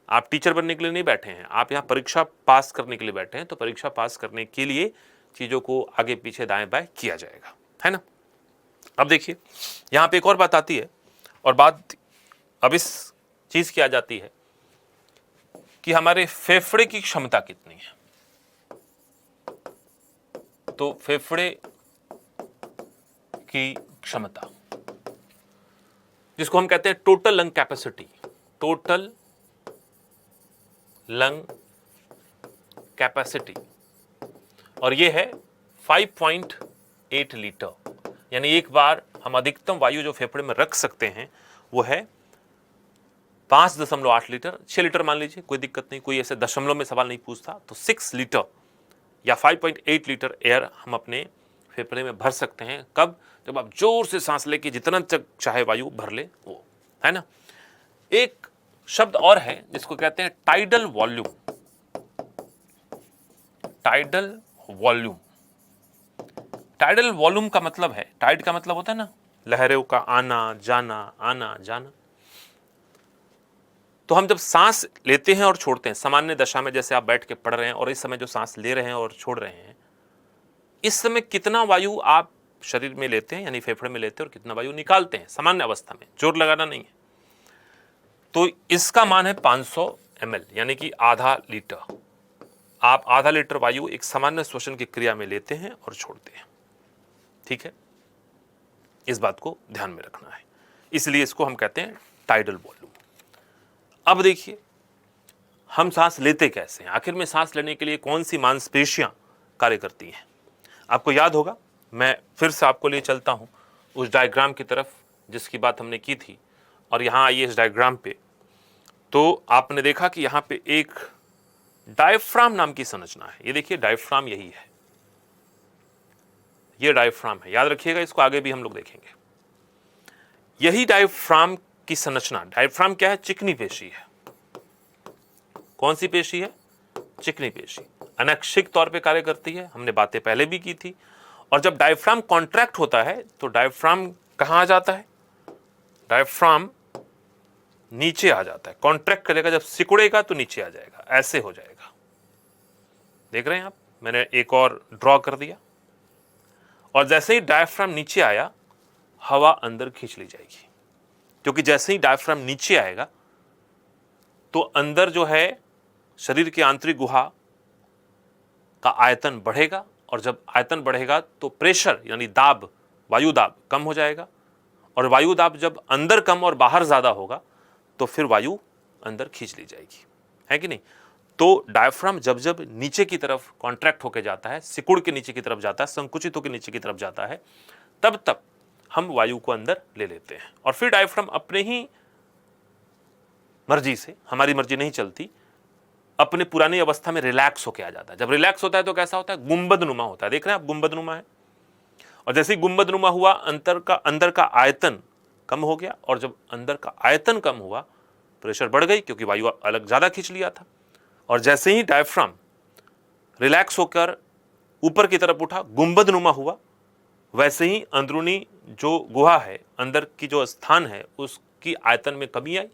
आप टीचर बनने के लिए नहीं बैठे हैं, आप यहाँ परीक्षा पास करने के लिए बैठे हैं। तो परीक्षा पास करने के लिए चीज़ों को आगे पीछे दाएं बाएं किया जाएगा, है ना। अब देखिए यहाँ पे एक और बात आती है, और बात अब इस चीज़ की आ जाती है कि हमारे फेफड़े की क्षमता कितनी है। तो फेफड़े की क्षमता, जिसको हम कहते हैं total lung capacity, total lung capacity, और ये है 5.8 लीटर। यानी एक बार हम अधिकतम वायु जो फेफड़े में रख सकते हैं वो है 5.8 लीटर, 6 लीटर मान लीजिए, कोई दिक्कत नहीं, कोई ऐसे दशमलव में सवाल नहीं पूछता। तो 6 लीटर या 5.8 लीटर एयर हम अपने फेफड़े में भर सकते हैं। कब? जब आप जोर से सांस लेके जितना चाहे वायु भर ले वो, है ना। एक शब्द और है जिसको कहते हैं tidal volume. Tidal volume, tidal volume का मतलब है, टाइड का मतलब होता है ना लहरों का आना जाना, आना जाना। तो हम जब सांस लेते हैं और छोड़ते हैं सामान्य दशा में, जैसे आप बैठ के पढ़ रहे हैं और इस समय जो सांस ले रहे हैं और छोड़ रहे हैं, इस समय कितना वायु आप शरीर में लेते हैं यानी फेफड़े में लेते हैं और कितना वायु निकालते हैं सामान्य अवस्था में, जोर लगाना नहीं है। तो इसका मान है 500 ml, यानी कि आधा लीटर। आप आधा लीटर वायु एक सामान्य श्वसन की क्रिया में लेते हैं और छोड़ते हैं, ठीक है। इस बात को ध्यान में रखना है, इसलिए इसको हम कहते हैं टाइडल वॉल्यूम। अब देखिए हम सांस लेते कैसे हैं, आखिर में सांस लेने के लिए कौन सी मांसपेशियां कार्य करती हैं। आपको याद होगा, मैं फिर से आपको लिए चलता हूं उस डायग्राम की तरफ जिसकी बात हमने की थी, और यहां आइए इस डायग्राम पे। तो आपने देखा कि यहां पे एक डायफ्राम नाम की संरचना है। ये देखिए डायफ्राम यही है, ये डायफ्राम है, याद रखिएगा इसको, आगे भी हम लोग देखेंगे। यही डायफ्राम की संरचना, डायफ्राम क्या है? चिकनी पेशी है। कौन सी पेशी है? चिकनी पेशी। अनैक्षिक तौर पे कार्य करती है, हमने बातें पहले भी की थी। और जब डायफ्राम कॉन्ट्रैक्ट होता है तो डायफ्राम कहां आ जाता है? डायफ्राम नीचे आ जाता है। कॉन्ट्रैक्ट करेगा, जब सिकुड़ेगा तो नीचे आ जाएगा, ऐसे हो जाएगा। देख रहे हैं आप, मैंने एक और ड्रॉ कर दिया। और जैसे ही डायफ्राम नीचे आया, हवा अंदर खींच ली जाएगी, क्योंकि जैसे ही डायफ्राम नीचे आएगा तो अंदर जो है शरीर की आंतरिक गुहा का आयतन बढ़ेगा, और जब आयतन बढ़ेगा तो प्रेशर यानी दाब, वायु दाब कम हो जाएगा। और वायु दाब जब अंदर कम और बाहर ज्यादा होगा तो फिर वायु अंदर खींच ली जाएगी, है कि नहीं? तो डायफ्राम जब जब नीचे की तरफ कॉन्ट्रैक्ट होकर जाता है, सिकुड़ के नीचे की तरफ जाता है, संकुचित होकर नीचे की तरफ जाता है, तब तब हम वायु को अंदर ले लेते हैं। और फिर डायफ्राम अपने ही मर्जी से, हमारी मर्जी नहीं चलती, अपने पुरानी अवस्था में रिलैक्स होकर आ जाता है। जब रिलैक्स होता है तो कैसा होता है? गुंबद नुमा होता है। देख रहे हैं आप, गुंबद नुमा है। और जैसे ही गुंबद नुमा हुआ, अंदर का आयतन कम हो गया, और जब अंदर का आयतन कम हुआ, प्रेशर बढ़ गई, क्योंकि वायु अलग ज्यादा खींच लिया था। और जैसे ही डायफ्राम रिलैक्स होकर ऊपर की तरफ उठा, गुंबद नुमा हुआ, वैसे ही अंदरूनी जो गुहा है, अंदर की जो स्थान है, उसकी आयतन में कमी आई।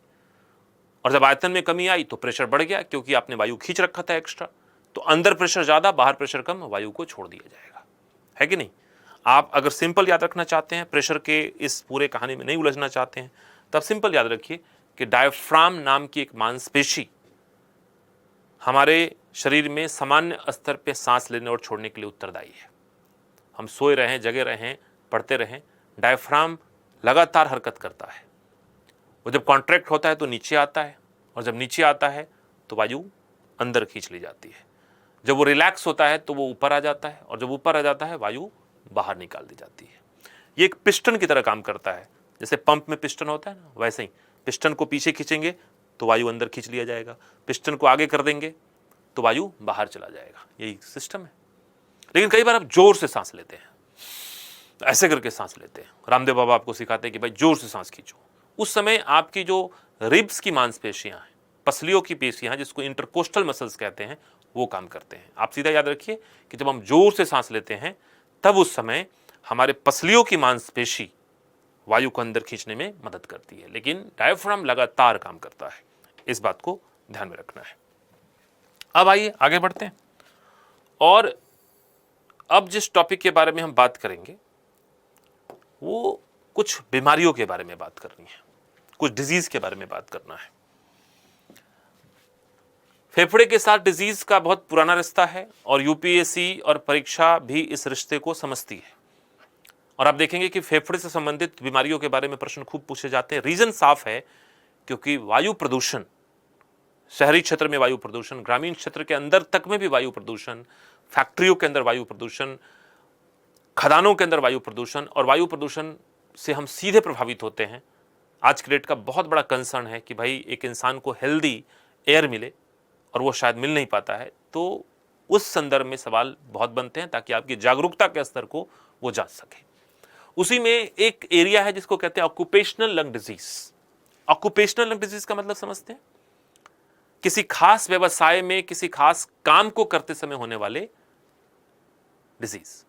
और जब आयतन में कमी आई तो प्रेशर बढ़ गया, क्योंकि आपने वायु खींच रखा था एक्स्ट्रा। तो अंदर प्रेशर ज्यादा, बाहर प्रेशर कम, वायु को छोड़ दिया जाएगा, है कि नहीं? आप अगर सिंपल याद रखना चाहते हैं, प्रेशर के इस पूरे कहानी में नहीं उलझना चाहते हैं, तब सिंपल याद रखिए कि डायफ्राम नाम की एक मांसपेशी हमारे शरीर में सामान्य स्तर पे सांस लेने और छोड़ने के लिए उत्तरदायी है। हम सोए रहें, जगे रहें, पढ़ते रहें, डायफ्राम लगातार हरकत करता है। वो जब कॉन्ट्रैक्ट होता है तो नीचे आता है, और जब नीचे आता है तो वायु अंदर खींच ली जाती है। जब वो रिलैक्स होता है तो वो ऊपर आ जाता है, और जब ऊपर आ जाता है वायु बाहर निकाल दी जाती है। ये एक पिस्टन की तरह काम करता है। जैसे पंप में पिस्टन होता है ना, वैसे ही पिस्टन को पीछे खींचेंगे तो वायु अंदर खींच लिया जाएगा, पिस्टन को आगे कर देंगे तो वायु बाहर चला जाएगा। यही सिस्टम है। लेकिन कई बार आप जोर से सांस लेते हैं, ऐसे करके सांस लेते हैं। रामदेव बाबा आपको सिखाते हैं कि भाई जोर से सांस खींचो। उस समय आपकी जो रिब्स की मांसपेशियां हैं, पसलियों की पेशियां हैं, जिसको इंटरकोस्टल मसल्स कहते हैं, वो काम करते हैं। आप सीधा याद रखिए कि जब हम जोर से सांस लेते हैं तब उस समय हमारे पसलियों की मांसपेशी वायु को अंदर खींचने में मदद करती है, लेकिन डायफ्राम लगातार काम करता है। इस बात को ध्यान में रखना है। अब आइए आगे बढ़ते हैं, और अब जिस टॉपिक के बारे में हम बात करेंगे वो कुछ बीमारियों के बारे में बात करनी है, कुछ डिजीज के बारे में बात करना है। फेफड़े के साथ डिजीज का बहुत पुराना रिश्ता है, और यूपीएससी और परीक्षा भी इस रिश्ते को समझती है। और आप देखेंगे कि फेफड़े से संबंधित बीमारियों के बारे में प्रश्न खूब पूछे जाते हैं। रीजन साफ है, क्योंकि वायु प्रदूषण, शहरी क्षेत्र में वायु प्रदूषण, ग्रामीण क्षेत्र के अंदर तक में भी वायु प्रदूषण, फैक्ट्रियों के अंदर वायु प्रदूषण, खदानों के अंदर वायु प्रदूषण, और वायु प्रदूषण से हम सीधे प्रभावित होते हैं। आज की डेट का बहुत बड़ा कंसर्न है कि भाई एक इंसान को हेल्दी एयर मिले, और वो शायद मिल नहीं पाता है। तो उस संदर्भ में सवाल बहुत बनते हैं, ताकि आपकी जागरूकता के स्तर को वो जांच सके। उसी में एक एरिया है जिसको कहते हैं occupational lung disease. Occupational lung disease का मतलब समझते हैं? किसी खास व्यवसाय में किसी खास काम को करते समय होने वाले डिजीज।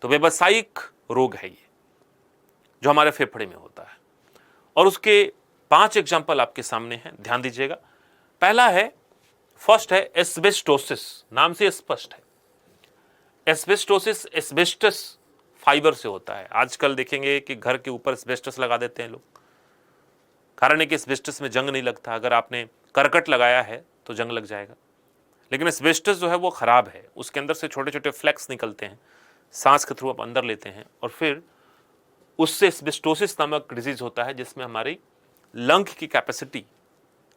तो व्यवसायिक रोग है ये, जो हमारे फेफड़े में होता है। और उसके 5 एग्जाम्पल आपके सामने हैं, ध्यान दीजिएगा। पहला है, फर्स्ट है एस्बेस्टोसिस। नाम से स्पष्ट है, एस्बेस्टोसिस एस्बेस्टस फाइबर से होता है। आजकल देखेंगे कि घर के ऊपर एस्बेस्टस लगा देते हैं लोग। कारण है कि एस्बेस्टस में जंग नहीं लगता। अगर आपने करकट लगाया है तो जंग लग जाएगा, लेकिन एस्बेस्टस जो है वो खराब है। उसके अंदर से छोटे छोटे फ्लेक्स निकलते हैं, सांस के थ्रू आप अंदर लेते हैं, और फिर उससे एस्बेस्टोसिस नामक डिजीज होता है, जिसमें हमारी लंग की कैपेसिटी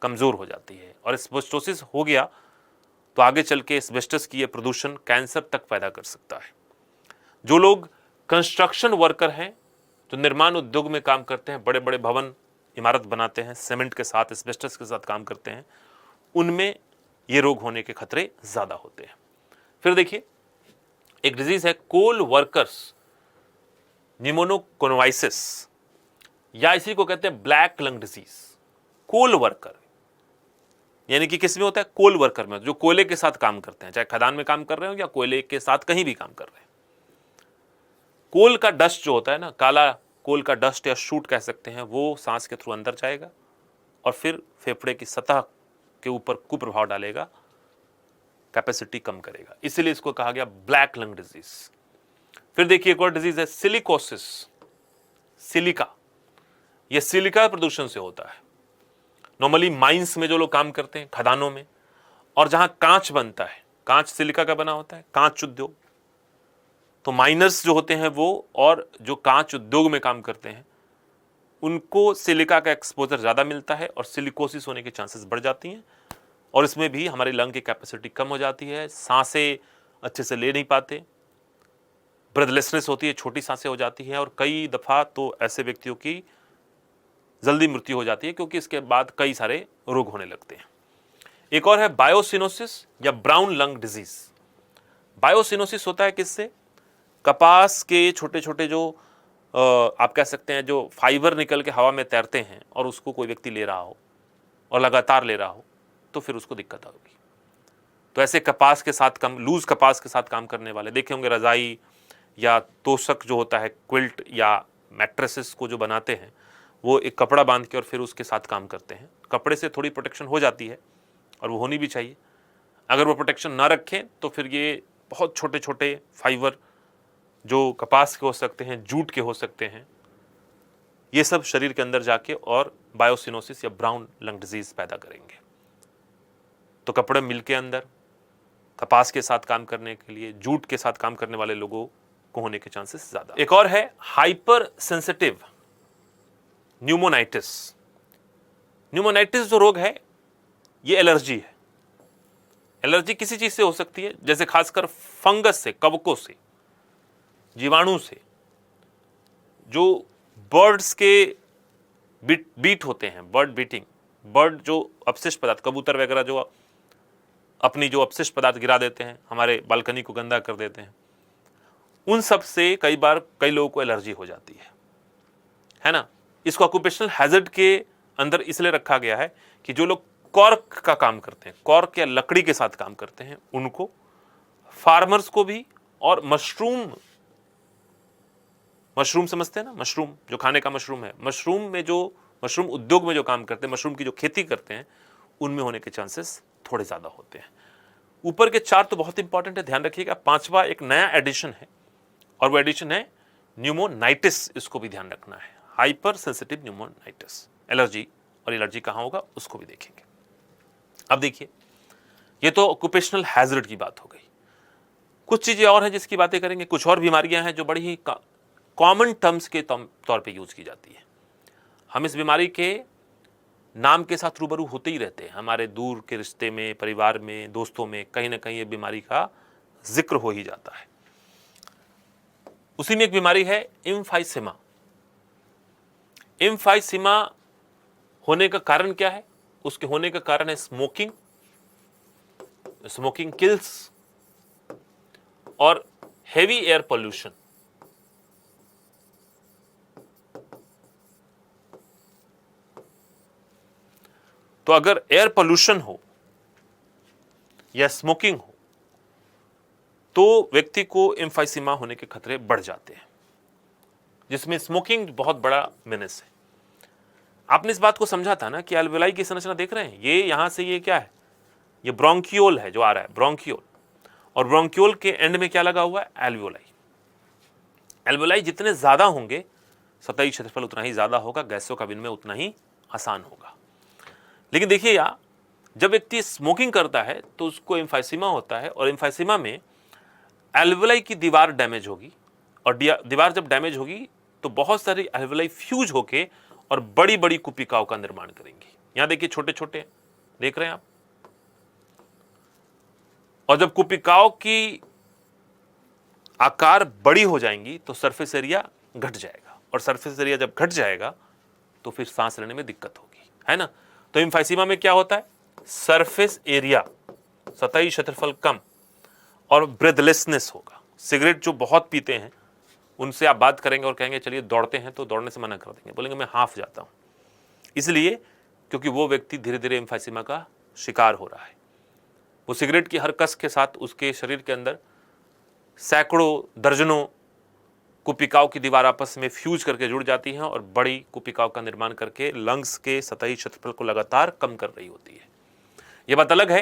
कमजोर हो जाती है। और एस्बेस्टोसिस हो गया तो आगे चल के एस्बेस्टस की ये प्रदूषण कैंसर तक पैदा कर सकता है। जो लोग कंस्ट्रक्शन वर्कर हैं, जो निर्माण उद्योग में काम करते हैं, बड़े बड़े भवन इमारत बनाते हैं, सीमेंट के साथ, एस्बेस्टस के साथ काम करते हैं, उनमें ये रोग होने के खतरे ज्यादा होते हैं। फिर देखिए एक डिजीज है कोल वर्कर्स न्यूमोनोकोनोवाइसिस, या इसी को कहते हैं ब्लैक लंग डिजीज। कोल वर्कर यानी कि किस में होता है? कोल वर्कर में, जो कोयले के साथ काम करते हैं, चाहे खदान में काम कर रहे हो या कोयले के साथ कहीं भी काम कर रहे हैं। कोल का डस्ट जो होता है ना, काला कोल का डस्ट या शूट कह सकते हैं, वो सांस के थ्रू अंदर जाएगा और फिर फेफड़े की सतह के ऊपर कुप्रभाव डालेगा, कैपेसिटी कम करेगा, इसीलिए इसको कहा गया ब्लैक लंग डिजीज। फिर देखिए एक और डिजीज है सिलिकोसिस, सिलिका। यह सिलिका प्रदूषण से होता है। नॉर्मली माइंस में जो लोग काम करते हैं, खदानों में, और जहां कांच बनता है, कांच सिलिका का बना होता है, कांच उद्योग, तो माइनर्स जो होते हैं वो, और जो कांच उद्योग में काम करते हैं, उनको सिलिका का एक्सपोजर ज्यादा मिलता है और सिलिकोसिस होने के चांसेस बढ़ जाती हैं, और इसमें भी हमारे लंग की कैपेसिटी कम हो जाती है, सांसें अच्छे से ले नहीं पाते, ब्रेथलेसनेस होती है, छोटी सांसें हो जाती है, और कई दफा तो ऐसे व्यक्तियों की जल्दी मृत्यु हो जाती है, क्योंकि इसके बाद कई सारे रोग होने लगते हैं। एक और है बायोसिनोसिस या ब्राउन लंग डिजीज। बायोसिनोसिस होता है किससे? कपास के छोटे छोटे जो आप कह सकते हैं जो फाइबर निकल के हवा में तैरते हैं, और उसको कोई व्यक्ति ले रहा हो और लगातार ले रहा हो, तो फिर उसको दिक्कत होगी। तो ऐसे कपास के साथ लूज कपास के साथ काम करने वाले देखे होंगे, रजाई या तोशक जो होता है, क्विल्ट या मैट्रेसेस को जो बनाते हैं, वो एक कपड़ा बांध के और फिर उसके साथ काम करते हैं। कपड़े से थोड़ी प्रोटेक्शन हो जाती है और वो होनी भी चाहिए। अगर वो प्रोटेक्शन ना रखें तो फिर ये बहुत छोटे छोटे फाइबर जो कपास के हो सकते हैं, जूट के हो सकते हैं, ये सब शरीर के अंदर जाके और बायोसिनोसिस या ब्राउन लंग डिजीज पैदा करेंगे। तो कपड़े मिल के अंदर कपास के साथ काम करने के लिए, जूट के साथ काम करने वाले लोगों को होने के चांसेस ज्यादा। एक और है हाइपर सेंसिटिव न्यूमोनाइटिस। न्यूमोनाइटिस जो रोग है, ये एलर्जी है। एलर्जी किसी चीज से हो सकती है, जैसे खासकर फंगस से, कवकों से, जीवाणु से, जो बर्ड्स के बीट होते हैं, बर्ड बीटिंग, बर्ड जो अपशिष्ट पदार्थ, कबूतर वगैरह जो अपनी जो अपशिष्ट पदार्थ गिरा देते हैं, हमारे बालकनी को गंदा कर देते हैं, उन सब से कई बार कई लोगों को एलर्जी हो जाती है ना। इसको ऑक्यूपेशनल हैजर्ड के अंदर इसलिए रखा गया है कि जो लोग कॉर्क का काम करते हैं, कॉर्क या लकड़ी के साथ काम करते हैं, उनको, फार्मर्स को भी, और मशरूम समझते हैं ना, मशरूम जो खाने का मशरूम है, मशरूम उद्योग में जो काम करते हैं, मशरूम की जो खेती करते हैं, उनमें होने के चांसेस थोड़े ज्यादा होते हैं। ऊपर के 4 तो बहुत इंपॉर्टेंट है, ध्यान रखिएगा। 5वां एक नया एडिशन है, और वो एडिशन है न्यूमोनाइटिस। इसको भी ध्यान रखना है, हाइपर सेंसिटिव न्यूमोनाइटिस। एलर्जी, और एलर्जी कहां होगा उसको भी देखेंगे। अब देखिए, ये तो ऑक्यूपेशनल हैजर्ड की बात हो गई। कुछ चीजें और हैं जिसकी बातें करेंगे। कुछ और बीमारियां हैं जो बड़ी ही कॉमन टर्म्स के तौर पे यूज की जाती है। हम इस बीमारी के नाम के साथ रूबरू होते ही रहते हैं। हमारे दूर के रिश्ते में, परिवार में, दोस्तों में कहीं ना कहीं ये बीमारी का जिक्र हो ही जाता है। उसी में एक बीमारी है एम्फाइसेमा। एम्फाइसेमा होने का कारण क्या है? उसके होने का कारण है स्मोकिंग, स्मोकिंग किल्स, और हेवी एयर पोल्यूशन। तो अगर एयर पोल्यूशन हो या स्मोकिंग हो तो व्यक्ति को एम्फाइसेमा होने के खतरे बढ़ जाते हैं, जिसमें स्मोकिंग बहुत बड़ा मेनेस है। आपने इस बात को समझा था ना कि एल्वेलाई की संरचना देख रहे हैं, ये यहां से ये क्या है, ये ब्रोंकियोल है जो आ रहा है, ब्रोंकियोल, और ब्रोंकियोल के एंड में क्या लगा हुआ है? एल्वेलाई। एल्वेलाई जितने ज्यादा होंगे, सतही क्षेत्रफल उतना ही ज्यादा होगा, गैसों का विनिमय उतना ही आसान होगा। लेकिन देखिए यार, जब व्यक्ति स्मोकिंग करता है तो उसको एम्फाइसेमा होता है, और एम्फाइसेमा में एल्वेलाई की दीवार डैमेज होगी, और दीवार जब डैमेज होगी तो बहुत सारी एल्वेलाई फ्यूज होके और बड़ी बड़ी कुपिकाओं का निर्माण करेंगी। यहां देखिए छोटे छोटे देख रहे हैं आप, और जब कुपिकाओं की आकार बड़ी हो जाएंगी तो सरफेस एरिया घट जाएगा, और सरफेस एरिया जब घट जाएगा तो फिर सांस लेने में दिक्कत होगी, है ना। तो एम्फाइसेमा में क्या होता है? सरफेस एरिया सतही क्षेत्रफल कम और ब्रेथलेसनेस होगा। सिगरेट जो बहुत पीते हैं उनसे आप बात करेंगे और कहेंगे चलिए दौड़ते हैं, तो दौड़ने से मना कर देंगे, बोलेंगे मैं हाफ जाता हूं। इसलिए क्योंकि वो व्यक्ति धीरे धीरे एम्फाइसीमा का शिकार हो रहा है। वो सिगरेट की हर कस के साथ उसके शरीर के अंदर सैकड़ों दर्जनों कुपिकाओं की दीवार आपस में फ्यूज करके जुड़ जाती हैं और बड़ी कुपिकाओं का निर्माण करके लंग्स के सतही क्षेत्रफल को लगातार कम कर रही होती है। यह बात अलग है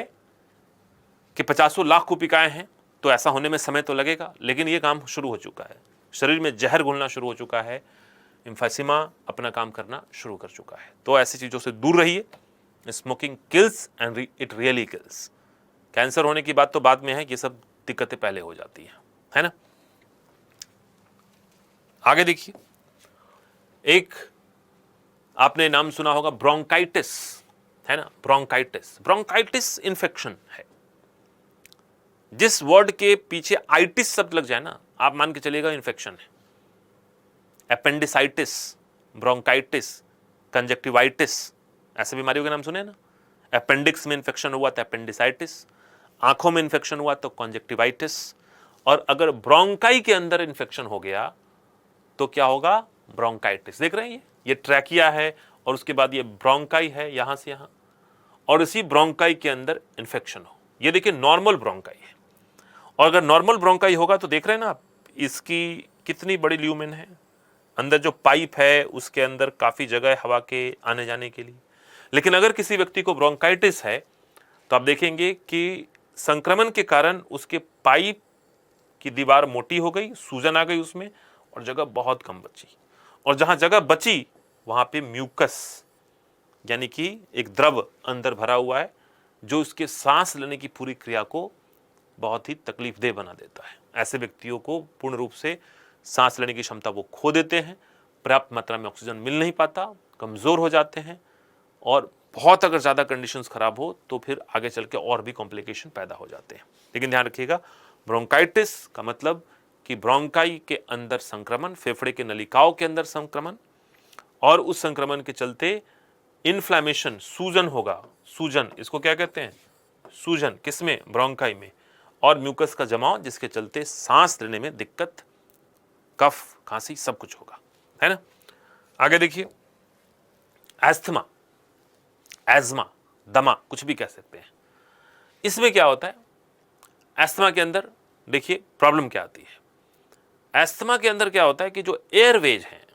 कि 50 लाख कुपिकाएं हैं तो ऐसा होने में समय तो लगेगा, लेकिन यह काम शुरू हो चुका है। शरीर में जहर घुलना शुरू हो चुका है, एम्फाइसीमा अपना काम करना शुरू कर चुका है। तो ऐसी चीजों से दूर रहिए। Smoking kills and it really kills. Cancer होने की बात तो बाद में है, ये सब दिक्कतें पहले हो जाती हैं, है ना। आगे देखिए, एक आपने नाम सुना होगा ब्रोंकाइटिस, है ना। ब्रोंकाइटिस इन्फेक्शन है। जिस वर्ड के पीछे आइटिस शब्द लग जाए ना, आप मान के चलिएगा इन्फेक्शन है। एपेंडिसाइटिस, ब्रोंकाइटिस, कंजक्टिवाइटिस, ऐसे बीमारियों के नाम सुने ना। अपेंडिक्स में इन्फेक्शन हुआ तो एपेंडिसाइटिस, आंखों में इन्फेक्शन हुआ तो कंजक्टिवाइटिस, और अगर ब्रोंकाई के अंदर इन्फेक्शन हो गया तो क्या होगा, ब्रोंकाइटिस। देख रहे हैं ये ट्रैकिया है और उसके बाद ये ब्रोंकाई है यहां से यहां, और इसी ब्रोंकाई के अंदर इन्फेक्शन हो। ये देखिए नॉर्मल ब्रोंकाई है, और अगर नॉर्मल ब्रोंकाई होगा तो देख रहे हैं ना आप, इसकी कितनी बड़ी ल्यूमेन है। अंदर जो पाइप है उसके अंदर काफी जगह है हवा के आने जाने के लिए। लेकिन अगर किसी व्यक्ति को ब्रोंकाइटिस है तो आप देखेंगे कि संक्रमण के कारण उसके पाइप की दीवार मोटी हो गई, सूजन आ गई उसमें, और जगह बहुत कम बची। और जहां जगह बची वहां पे म्यूकस यानी कि एक द्रव अंदर भरा हुआ है जो उसके सांस लेने की पूरी क्रिया को बहुत ही तकलीफदेह बना देता है। ऐसे व्यक्तियों को पूर्ण रूप से सांस लेने की क्षमता वो खो देते हैं, पर्याप्त मात्रा में ऑक्सीजन मिल नहीं पाता, कमजोर हो जाते हैं, और बहुत अगर ज्यादा कंडीशंस खराब हो तो फिर आगे चल के और भी कॉम्प्लिकेशन पैदा हो जाते हैं। लेकिन ध्यान रखिएगा, ब्रोंकाइटिस का मतलब कि ब्रोंकाई के अंदर संक्रमण, फेफड़े के नलिकाओं के अंदर संक्रमण, और उस संक्रमण के चलते इन्फ्लेमेशन, सूजन होगा। सूजन, इसको क्या कहते हैं, सूजन, किसमें, ब्रोंकाई में, और म्यूकस का जमाव जिसके चलते सांस लेने में दिक्कत, कफ, खांसी, सब कुछ होगा, है ना। आगे देखिए, एस्थमा, एज़मा, दमा, कुछ भी कह सकते हैं। इसमें क्या होता है, एस्थमा के अंदर देखिए प्रॉब्लम क्या आती है। एस्थमा के अंदर क्या होता है कि जो एयरवेज हैं,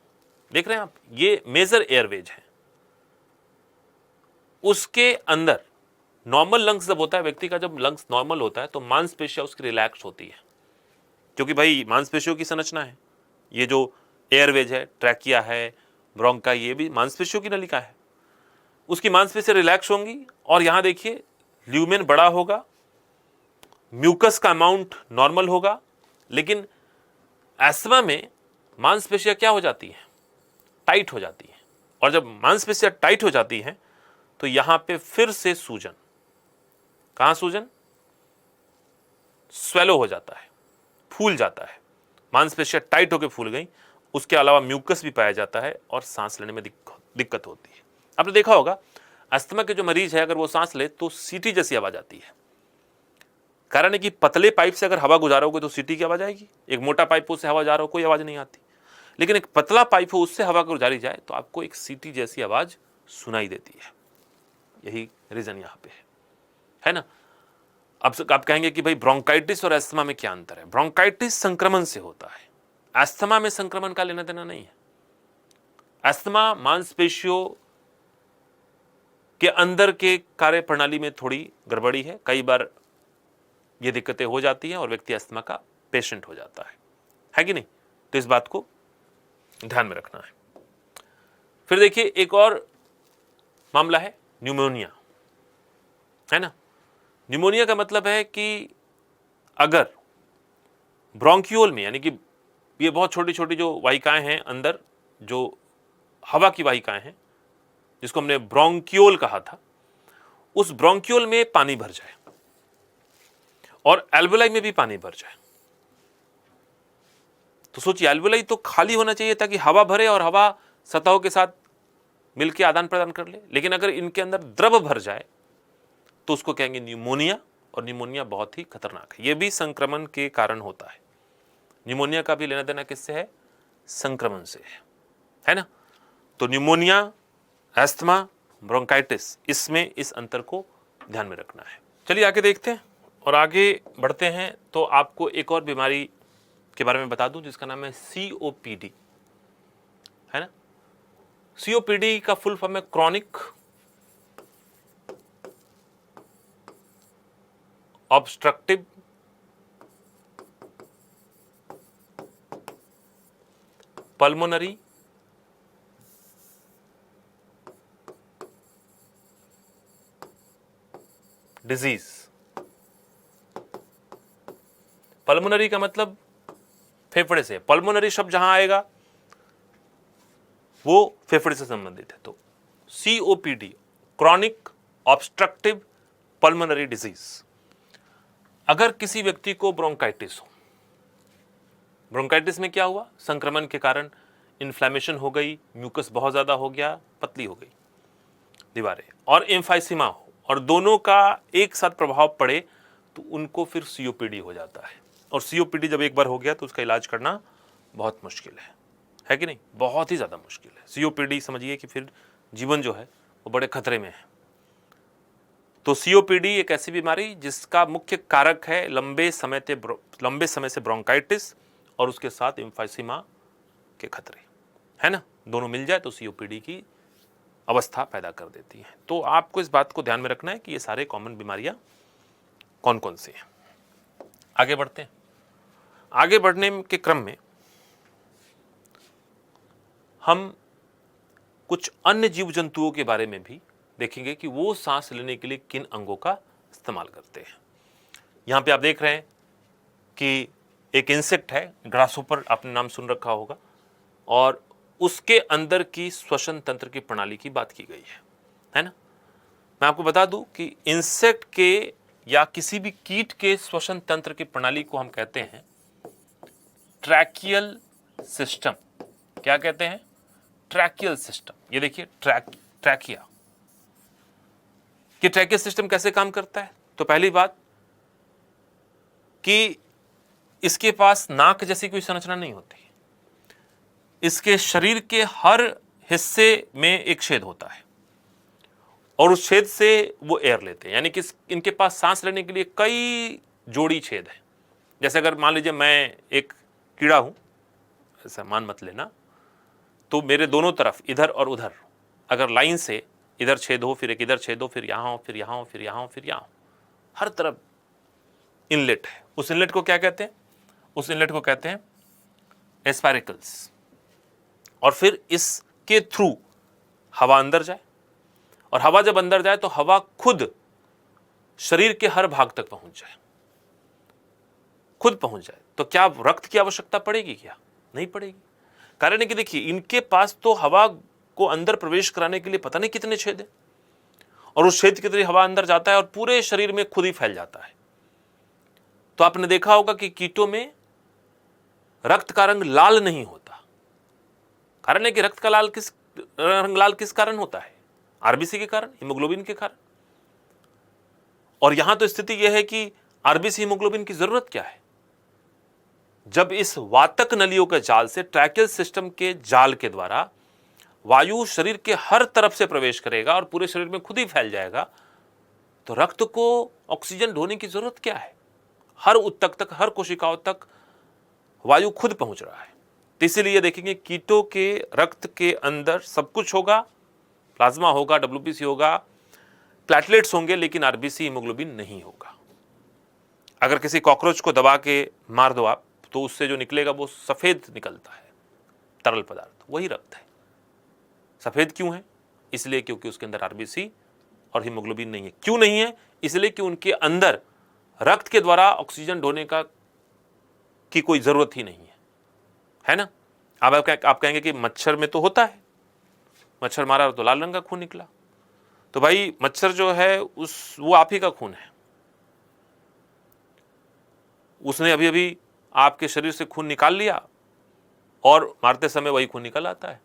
देख रहे हैं आप, ये मेजर एयरवेज हैं, उसके अंदर नॉर्मल लंग्स जब होता है व्यक्ति का, जब लंग्स नॉर्मल होता है तो मांसपेशियां उसकी रिलैक्स होती है, क्योंकि भाई मांसपेशियों की संरचना है। ये जो एयरवेज है, ट्रैकिया है, ब्रोंकाई, ये भी मांसपेशियों की नलिका है। उसकी मांसपेशियां रिलैक्स होंगी, और यहां देखिए ल्यूमेन बड़ा होगा, म्यूकस का अमाउंट नॉर्मल होगा। लेकिन एस्थमा में मांसपेशियां क्या हो जाती हैं, टाइट हो जाती हैं, और जब मांसपेशियां टाइट हो जाती हैं तो यहां पे फिर से सूजन, कहां सूजन, स्वेलो हो जाता है, फूल जाता है। मांसपेशियां टाइट होकर फूल गई, उसके अलावा म्यूकस भी पाया जाता है और सांस लेने में दिक्कत होती है। आपने देखा होगा अस्थमा के जो मरीज है, अगर वो सांस ले तो सीटी जैसी आवाज आती है। कारण है कि पतले पाइप से अगर हवा गुजारोगे तो सीटी की आवाज आएगी, एक मोटा पाइप से हवा जा रहा हो कोई आवाज नहीं आती। लेकिन एक पतला पाइप हो उससे हवा गुजारी जाए तो आपको एक सीटी जैसी आवाज सुनाई देती है। यही रीजन यहां पे है ना। अब आप कहेंगे कि भाई ब्रोंकाइटिस और एस्थमा में क्या अंतर है। ब्रोंकाइटिस संक्रमण से होता है, एस्थमा में संक्रमण का लेना देना नहीं है। एस्थमा मांसपेशियों के अंदर के कार्य प्रणाली में थोड़ी गड़बड़ी है, कई बार ये दिक्कतें हो जाती हैं और व्यक्ति अस्थमा का पेशेंट हो जाता है कि नहीं। तो इस बात को ध्यान में रखना है। फिर देखिए एक और मामला है न्यूमोनिया, है ना। न्यूमोनिया का मतलब है कि अगर ब्रोंकियोल में, यानी कि ये बहुत छोटी छोटी जो वाहिकाएं हैं अंदर, जो हवा की वाहिकाएं हैं जिसको हमने ब्रोंकियोल कहा था, उस ब्रोंकियोल में पानी भर जाए और एल्वेलाई में भी पानी भर जाए, तो सोचिए एल्वेलाई तो खाली होना चाहिए ताकि हवा भरे और हवा सतहों के साथ मिलकर आदान प्रदान कर ले। लेकिन अगर इनके अंदर द्रव भर जाए तो उसको कहेंगे न्यूमोनिया, और निमोनिया बहुत ही खतरनाक है। ये भी संक्रमण के कारण होता है। निमोनिया का भी लेना देना किससे है? संक्रमण से है ना। तो निमोनिया, एस्थमा, ब्रोंकाइटिस, इसमें इस अंतर को ध्यान में रखना है। चलिए आगे देखते हैं और आगे बढ़ते हैं। तो आपको एक और बीमारी के बारे में बता दूं जिसका नाम है COPD, है ना। COPD का फुल फॉर्म है chronic obstructive pulmonary disease. Pulmonary का मतलब फेफड़े से, पल्मोनरी शब्द जहां आएगा वो फेफड़े से संबंधित है। तो COPD chronic obstructive pulmonary disease. अगर किसी व्यक्ति को ब्रोंकाइटिस हो, ब्रोंकाइटिस में क्या हुआ? संक्रमण के कारण इन्फ्लेमेशन हो गई, म्यूकस बहुत ज्यादा हो गया, पतली हो गई दीवारें, और एम्फाइसीमा हो, और दोनों का एक साथ प्रभाव पड़े तो उनको फिर COPD हो जाता है। और COPD जब एक बार हो गया तो उसका इलाज करना बहुत मुश्किल है कि नहीं? बहुत ही ज़्यादा मुश्किल है। COPD समझिए कि फिर जीवन जो है वो बड़े खतरे में है। तो COPD एक ऐसी बीमारी जिसका मुख्य कारक है लंबे समय से ब्रोंकाइटिस और उसके साथ एम्फाइसीमा के खतरे, है ना। दोनों मिल जाए तो COPD की अवस्था पैदा कर देती है। तो आपको इस बात को ध्यान में रखना है कि ये सारे कॉमन बीमारियां कौन कौन सी हैं। आगे बढ़ते हैं। आगे बढ़ने के क्रम में हम कुछ अन्य जीव जंतुओं के बारे में भी देखेंगे कि वो सांस लेने के लिए किन अंगों का इस्तेमाल करते हैं। यहां पे आप देख रहे हैं कि एक इंसेक्ट है, ग्रासहोपर, आपने नाम सुन रखा होगा, और उसके अंदर की श्वसन तंत्र की प्रणाली की बात की गई है ना। मैं आपको बता दूं कि इंसेक्ट के या किसी भी कीट के श्वसन तंत्र की प्रणाली को हम कहते हैं ट्रैकियल सिस्टम। क्या कहते हैं? Tracheal system. ये देखिए ट्रैकिया कि ट्रैकियल सिस्टम कैसे काम करता है। तो पहली बात कि इसके पास नाक जैसी कोई संरचना नहीं होती। इसके शरीर के हर हिस्से में एक छेद होता है और उस छेद से वो एयर लेते हैं, यानी कि इनके पास सांस लेने के लिए कई जोड़ी छेद है। जैसे अगर मान लीजिए मैं एक कीड़ा हूं, ऐसा मान मत लेना, तो मेरे दोनों तरफ इधर और उधर अगर लाइन से इधर छेद हो, फिर एक इधर छेद हो, फिर यहां हो, फिर यहां हो, फिर यहां हो, फिर यहां हो, हर तरफ इनलेट है। उस इनलेट को क्या कहते हैं? उस इनलेट को कहते हैं एस्पाइरिकल्स। और फिर इसके थ्रू हवा अंदर जाए, और हवा जब अंदर जाए तो हवा खुद शरीर के हर भाग तक पहुंच जाए, खुद पहुंच जाए। तो क्या रक्त की आवश्यकता पड़ेगी? क्या नहीं पड़ेगी। कारण है कि देखिए इनके पास तो हवा को अंदर प्रवेश कराने के लिए पता नहीं कितने छेद हैं, और उस छेद के जरिए हवा अंदर जाता है और पूरे शरीर में खुद ही फैल जाता है। तो आपने देखा होगा कि कीटों में रक्त का रंग लाल नहीं होता। कारण है कि रक्त का रंग लाल किस कारण होता है? आरबीसी के कारण, हीमोग्लोबिन के कारण। और यहां तो स्थिति यह है कि आरबीसी हीमोग्लोबिन की जरूरत क्या है? जब इस वातक नलियों के जाल से, ट्रैकियल सिस्टम के जाल के द्वारा वायु शरीर के हर तरफ से प्रवेश करेगा और पूरे शरीर में खुद ही फैल जाएगा, तो रक्त को ऑक्सीजन ढोने की जरूरत क्या है? हर उत्तक तक, हर कोशिकाओं तक वायु खुद पहुंच रहा है। तो इसीलिए देखेंगे कीटों के रक्त के अंदर सब कुछ होगा, प्लाज्मा होगा, WBC होगा, प्लेटलेट्स होंगे, लेकिन आरबीसी हीमोग्लोबिन नहीं होगा। अगर किसी कॉकरोच को दबा के मार दो आप, तो उससे जो निकलेगा वो सफेद निकलता है, तरल पदार्थ, वही रक्त है। सफेद क्यों है? इसलिए क्योंकि उसके अंदर आरबीसी और हीमोग्लोबिन नहीं है। क्यों नहीं है? इसलिए कि उनके अंदर रक्त के द्वारा ऑक्सीजन ढोने की कोई जरूरत ही नहीं है ना। अब आप कहेंगे कि मच्छर में तो होता है, मच्छर मारा तो लाल रंग का खून निकला। तो भाई मच्छर जो है वो आप ही का खून है, उसने अभी अभी आपके शरीर से खून निकाल लिया और मारते समय वही खून निकल आता है।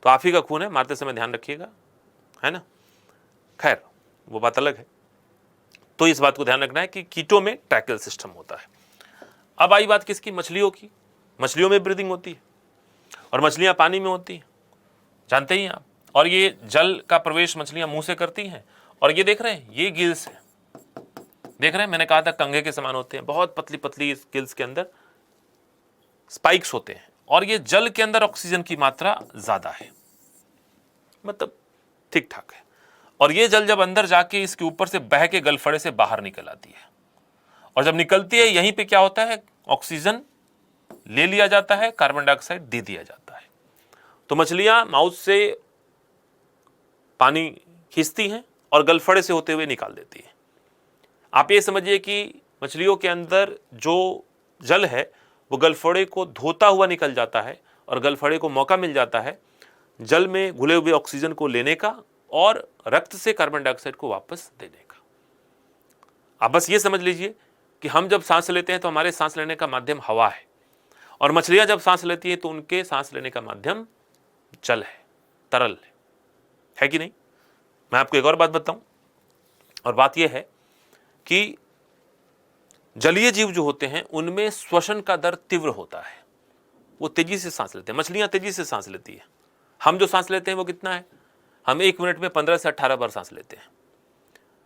तो आप ही का खून है, मारते समय ध्यान रखिएगा, है ना। खैर वो बात अलग है। तो इस बात को ध्यान रखना है कि कीटो में ट्रैकियल सिस्टम होता है। अब आई बात किसकी? मछलियों की। मछलियों में ब्रीदिंग होती है और मछलियां पानी में होती हैं, जानते ही हैं आप। और ये जल का प्रवेश मछलियां मुंह से करती हैं। और ये देख रहे हैं, ये गिल्स है, देख रहे हैं, मैंने कहा था कंघे के समान होते हैं, बहुत पतली पतली इस गिल्स के अंदर स्पाइक्स होते हैं। और ये जल के अंदर ऑक्सीजन की मात्रा ज्यादा है, मतलब ठीक ठाक है। और ये जल जब अंदर जाके इसके ऊपर से बह के गलफड़े से बाहर निकल आती है, और जब निकलती है यहीं पे क्या होता है, ऑक्सीजन ले लिया जाता है, कार्बन डाइऑक्साइड दे दिया जाता है। तो मछलियां माउथ से पानी खींचती हैं और गलफड़े से होते हुए निकाल देती हैं। आप ये समझिए कि मछलियों के अंदर जो जल है वो गलफड़े को धोता हुआ निकल जाता है और गलफड़े को मौका मिल जाता है जल में घुले हुए ऑक्सीजन को लेने का और रक्त से कार्बन डाइऑक्साइड को वापस देने का। आप बस ये समझ लीजिए कि हम जब सांस लेते हैं तो हमारे सांस लेने का माध्यम हवा है, और मछलियां जब सांस लेती है तो उनके सांस लेने का माध्यम जल है, तरल है कि नहीं? मैं आपको एक और बात बताऊं, और बात यह है कि जलीय जीव जो होते हैं उनमें श्वसन का दर तीव्र होता है, वो तेजी से सांस लेते हैं। मछलियां तेजी से सांस लेती है। हम जो सांस लेते हैं वो कितना है? हम 1 मिनट में 15 से 18 बार सांस लेते हैं।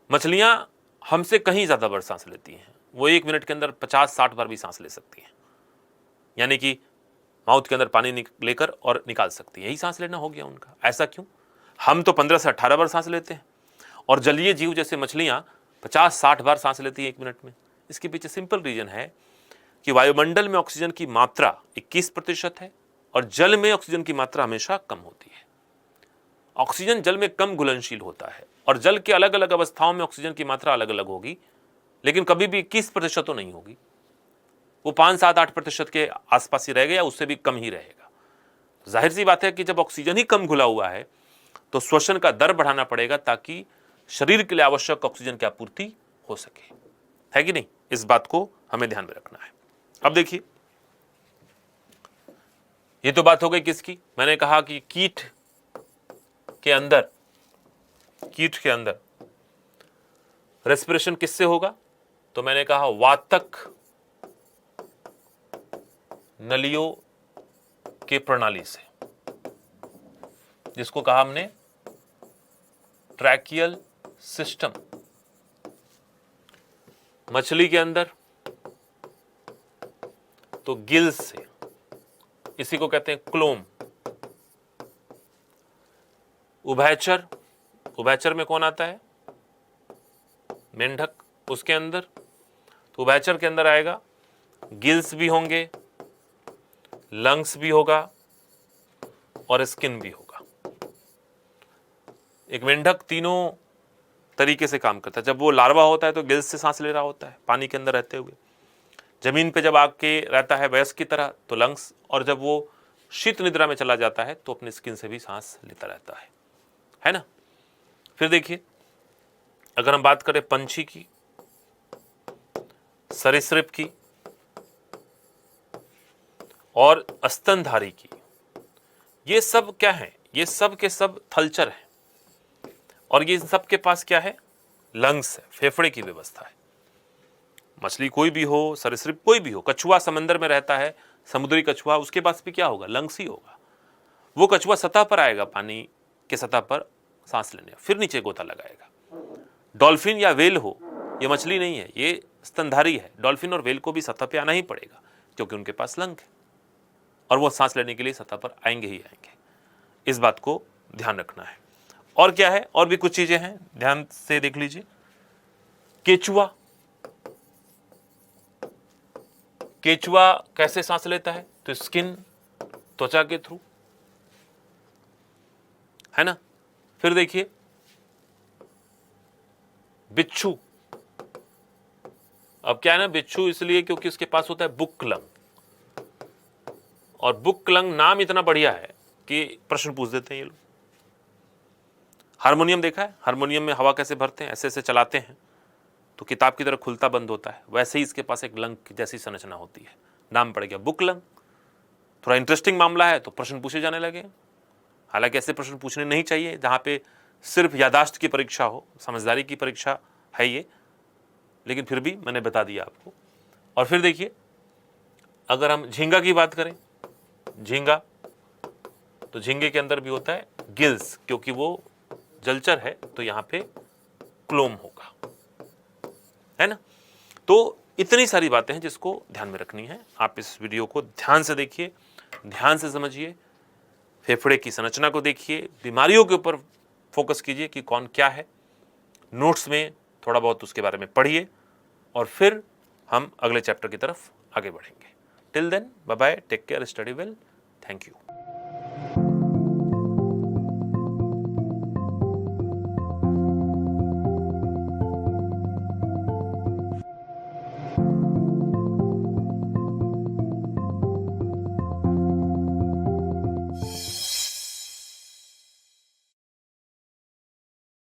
मछलियां हमसे कहीं ज्यादा बार सांस लेती हैं, वो 1 मिनट के अंदर 50-60 बार भी सांस ले सकती हैं, यानी कि माउथ के अंदर पानी लेकर और निकाल सकती है। यही सांस लेना हो गया उनका। ऐसा क्यों? हम तो 15 से 18 बार सांस लेते हैं, और जलीय जीव जैसे मछलियां 50-60 बार सांस लेती है 1 मिनट में। इसके पीछे सिंपल रीजन है कि वायुमंडल में ऑक्सीजन की मात्रा 21% है और जल में ऑक्सीजन की मात्रा हमेशा कम होती है। ऑक्सीजन जल में कम घुलनशील होता है, और जल के अलग अलग अवस्थाओं में ऑक्सीजन की मात्रा अलग अलग होगी, लेकिन कभी भी 21% तो नहीं होगी। वो 5-7-8% के आसपास ही रहेगा या उससे भी कम ही रहेगा। जाहिर सी बात है कि जब ऑक्सीजन ही कम घुला हुआ है तो श्वसन का दर बढ़ाना पड़ेगा ताकि शरीर के लिए आवश्यक ऑक्सीजन की आपूर्ति हो सके, है कि नहीं? इस बात को हमें ध्यान में रखना है। अब देखिए, ये तो बात हो गई किसकी? मैंने कहा कि कीट के अंदर रेस्पिरेशन किससे होगा? तो मैंने कहा वातक नलियों के प्रणाली से, जिसको कहा हमने ट्रैकियल सिस्टम। मछली के अंदर तो गिल्स से, इसी को कहते हैं क्लोम। उभयचर में कौन आता है? मेंढक। उसके अंदर तो उभयचर के अंदर आएगा, गिल्स भी होंगे, लंग्स भी होगा और स्किन भी होगा। एक मेंढक तीनों तरीके से काम करता है। जब वो लार्वा होता है तो गिल्स से सांस ले रहा होता है पानी के अंदर रहते हुए। जमीन पे जब आके रहता है वयस्क की तरह तो लंग्स, और जब वो शीत निद्रा में चला जाता है तो अपनी स्किन से भी सांस लेता रहता है ना? फिर देखिए, अगर हम बात करें पंछी की, सरीसृप की और स्तनधारी की, ये सब क्या है? ये सब के सब थलचर है, और ये सब के पास क्या है? लंग्स है, फेफड़े की व्यवस्था है। मछली कोई भी हो, सरीसृप कोई भी हो, कछुआ समंदर में रहता है, समुद्री कछुआ, उसके पास भी क्या होगा? लंग्स ही होगा। वो कछुआ सतह पर आएगा, पानी के सतह पर सांस लेने, फिर नीचे गोता लगाएगा। डॉल्फिन या वेल हो, ये मछली नहीं है, ये स्तनधारी है। डॉल्फिन और वेल को भी सतह पे आना ही पड़ेगा क्योंकि उनके पास लंग है, और वो सांस लेने के लिए सतह पर आएंगे ही आएंगे। इस बात को ध्यान रखना है। और क्या है? और भी कुछ चीजें हैं, ध्यान से देख लीजिए। केचुआ कैसे सांस लेता है? तो स्किन, त्वचा के थ्रू, है ना? फिर देखिए बिच्छू। अब क्या है ना, बिच्छू इसलिए क्योंकि उसके पास होता है बुक लंग, और बुक लंग नाम इतना बढ़िया है कि प्रश्न पूछ देते हैं ये लोग। हारमोनियम देखा है? हारमोनियम में हवा कैसे भरते हैं? ऐसे ऐसे चलाते हैं तो किताब की तरह खुलता बंद होता है, वैसे ही इसके पास एक लंग जैसी संरचना होती है, नाम पड़ गया बुक लंग। थोड़ा इंटरेस्टिंग मामला है तो प्रश्न पूछे जाने लगे। हालांकि ऐसे प्रश्न पूछने नहीं चाहिए जहां पे सिर्फ यादाश्त की परीक्षा हो, समझदारी की परीक्षा है ये, लेकिन फिर भी मैंने बता दिया आपको। और फिर देखिए, अगर हम झींगा की बात करें, झींगा, तो झींगे के अंदर भी होता है गिल्स, क्योंकि वो जलचर है तो यहां पे क्लोम होगा, है ना। तो इतनी सारी बातें हैं जिसको ध्यान में रखनी है। आप इस वीडियो को ध्यान से देखिए, ध्यान से समझिए, फेफड़े की संरचना को देखिए, बीमारियों के ऊपर फोकस कीजिए कि कौन क्या है, नोट्स में थोड़ा बहुत उसके बारे में पढ़िए, और फिर हम अगले चैप्टर की तरफ आगे बढ़ेंगे। Till then, bye bye, take care, study well, thank you.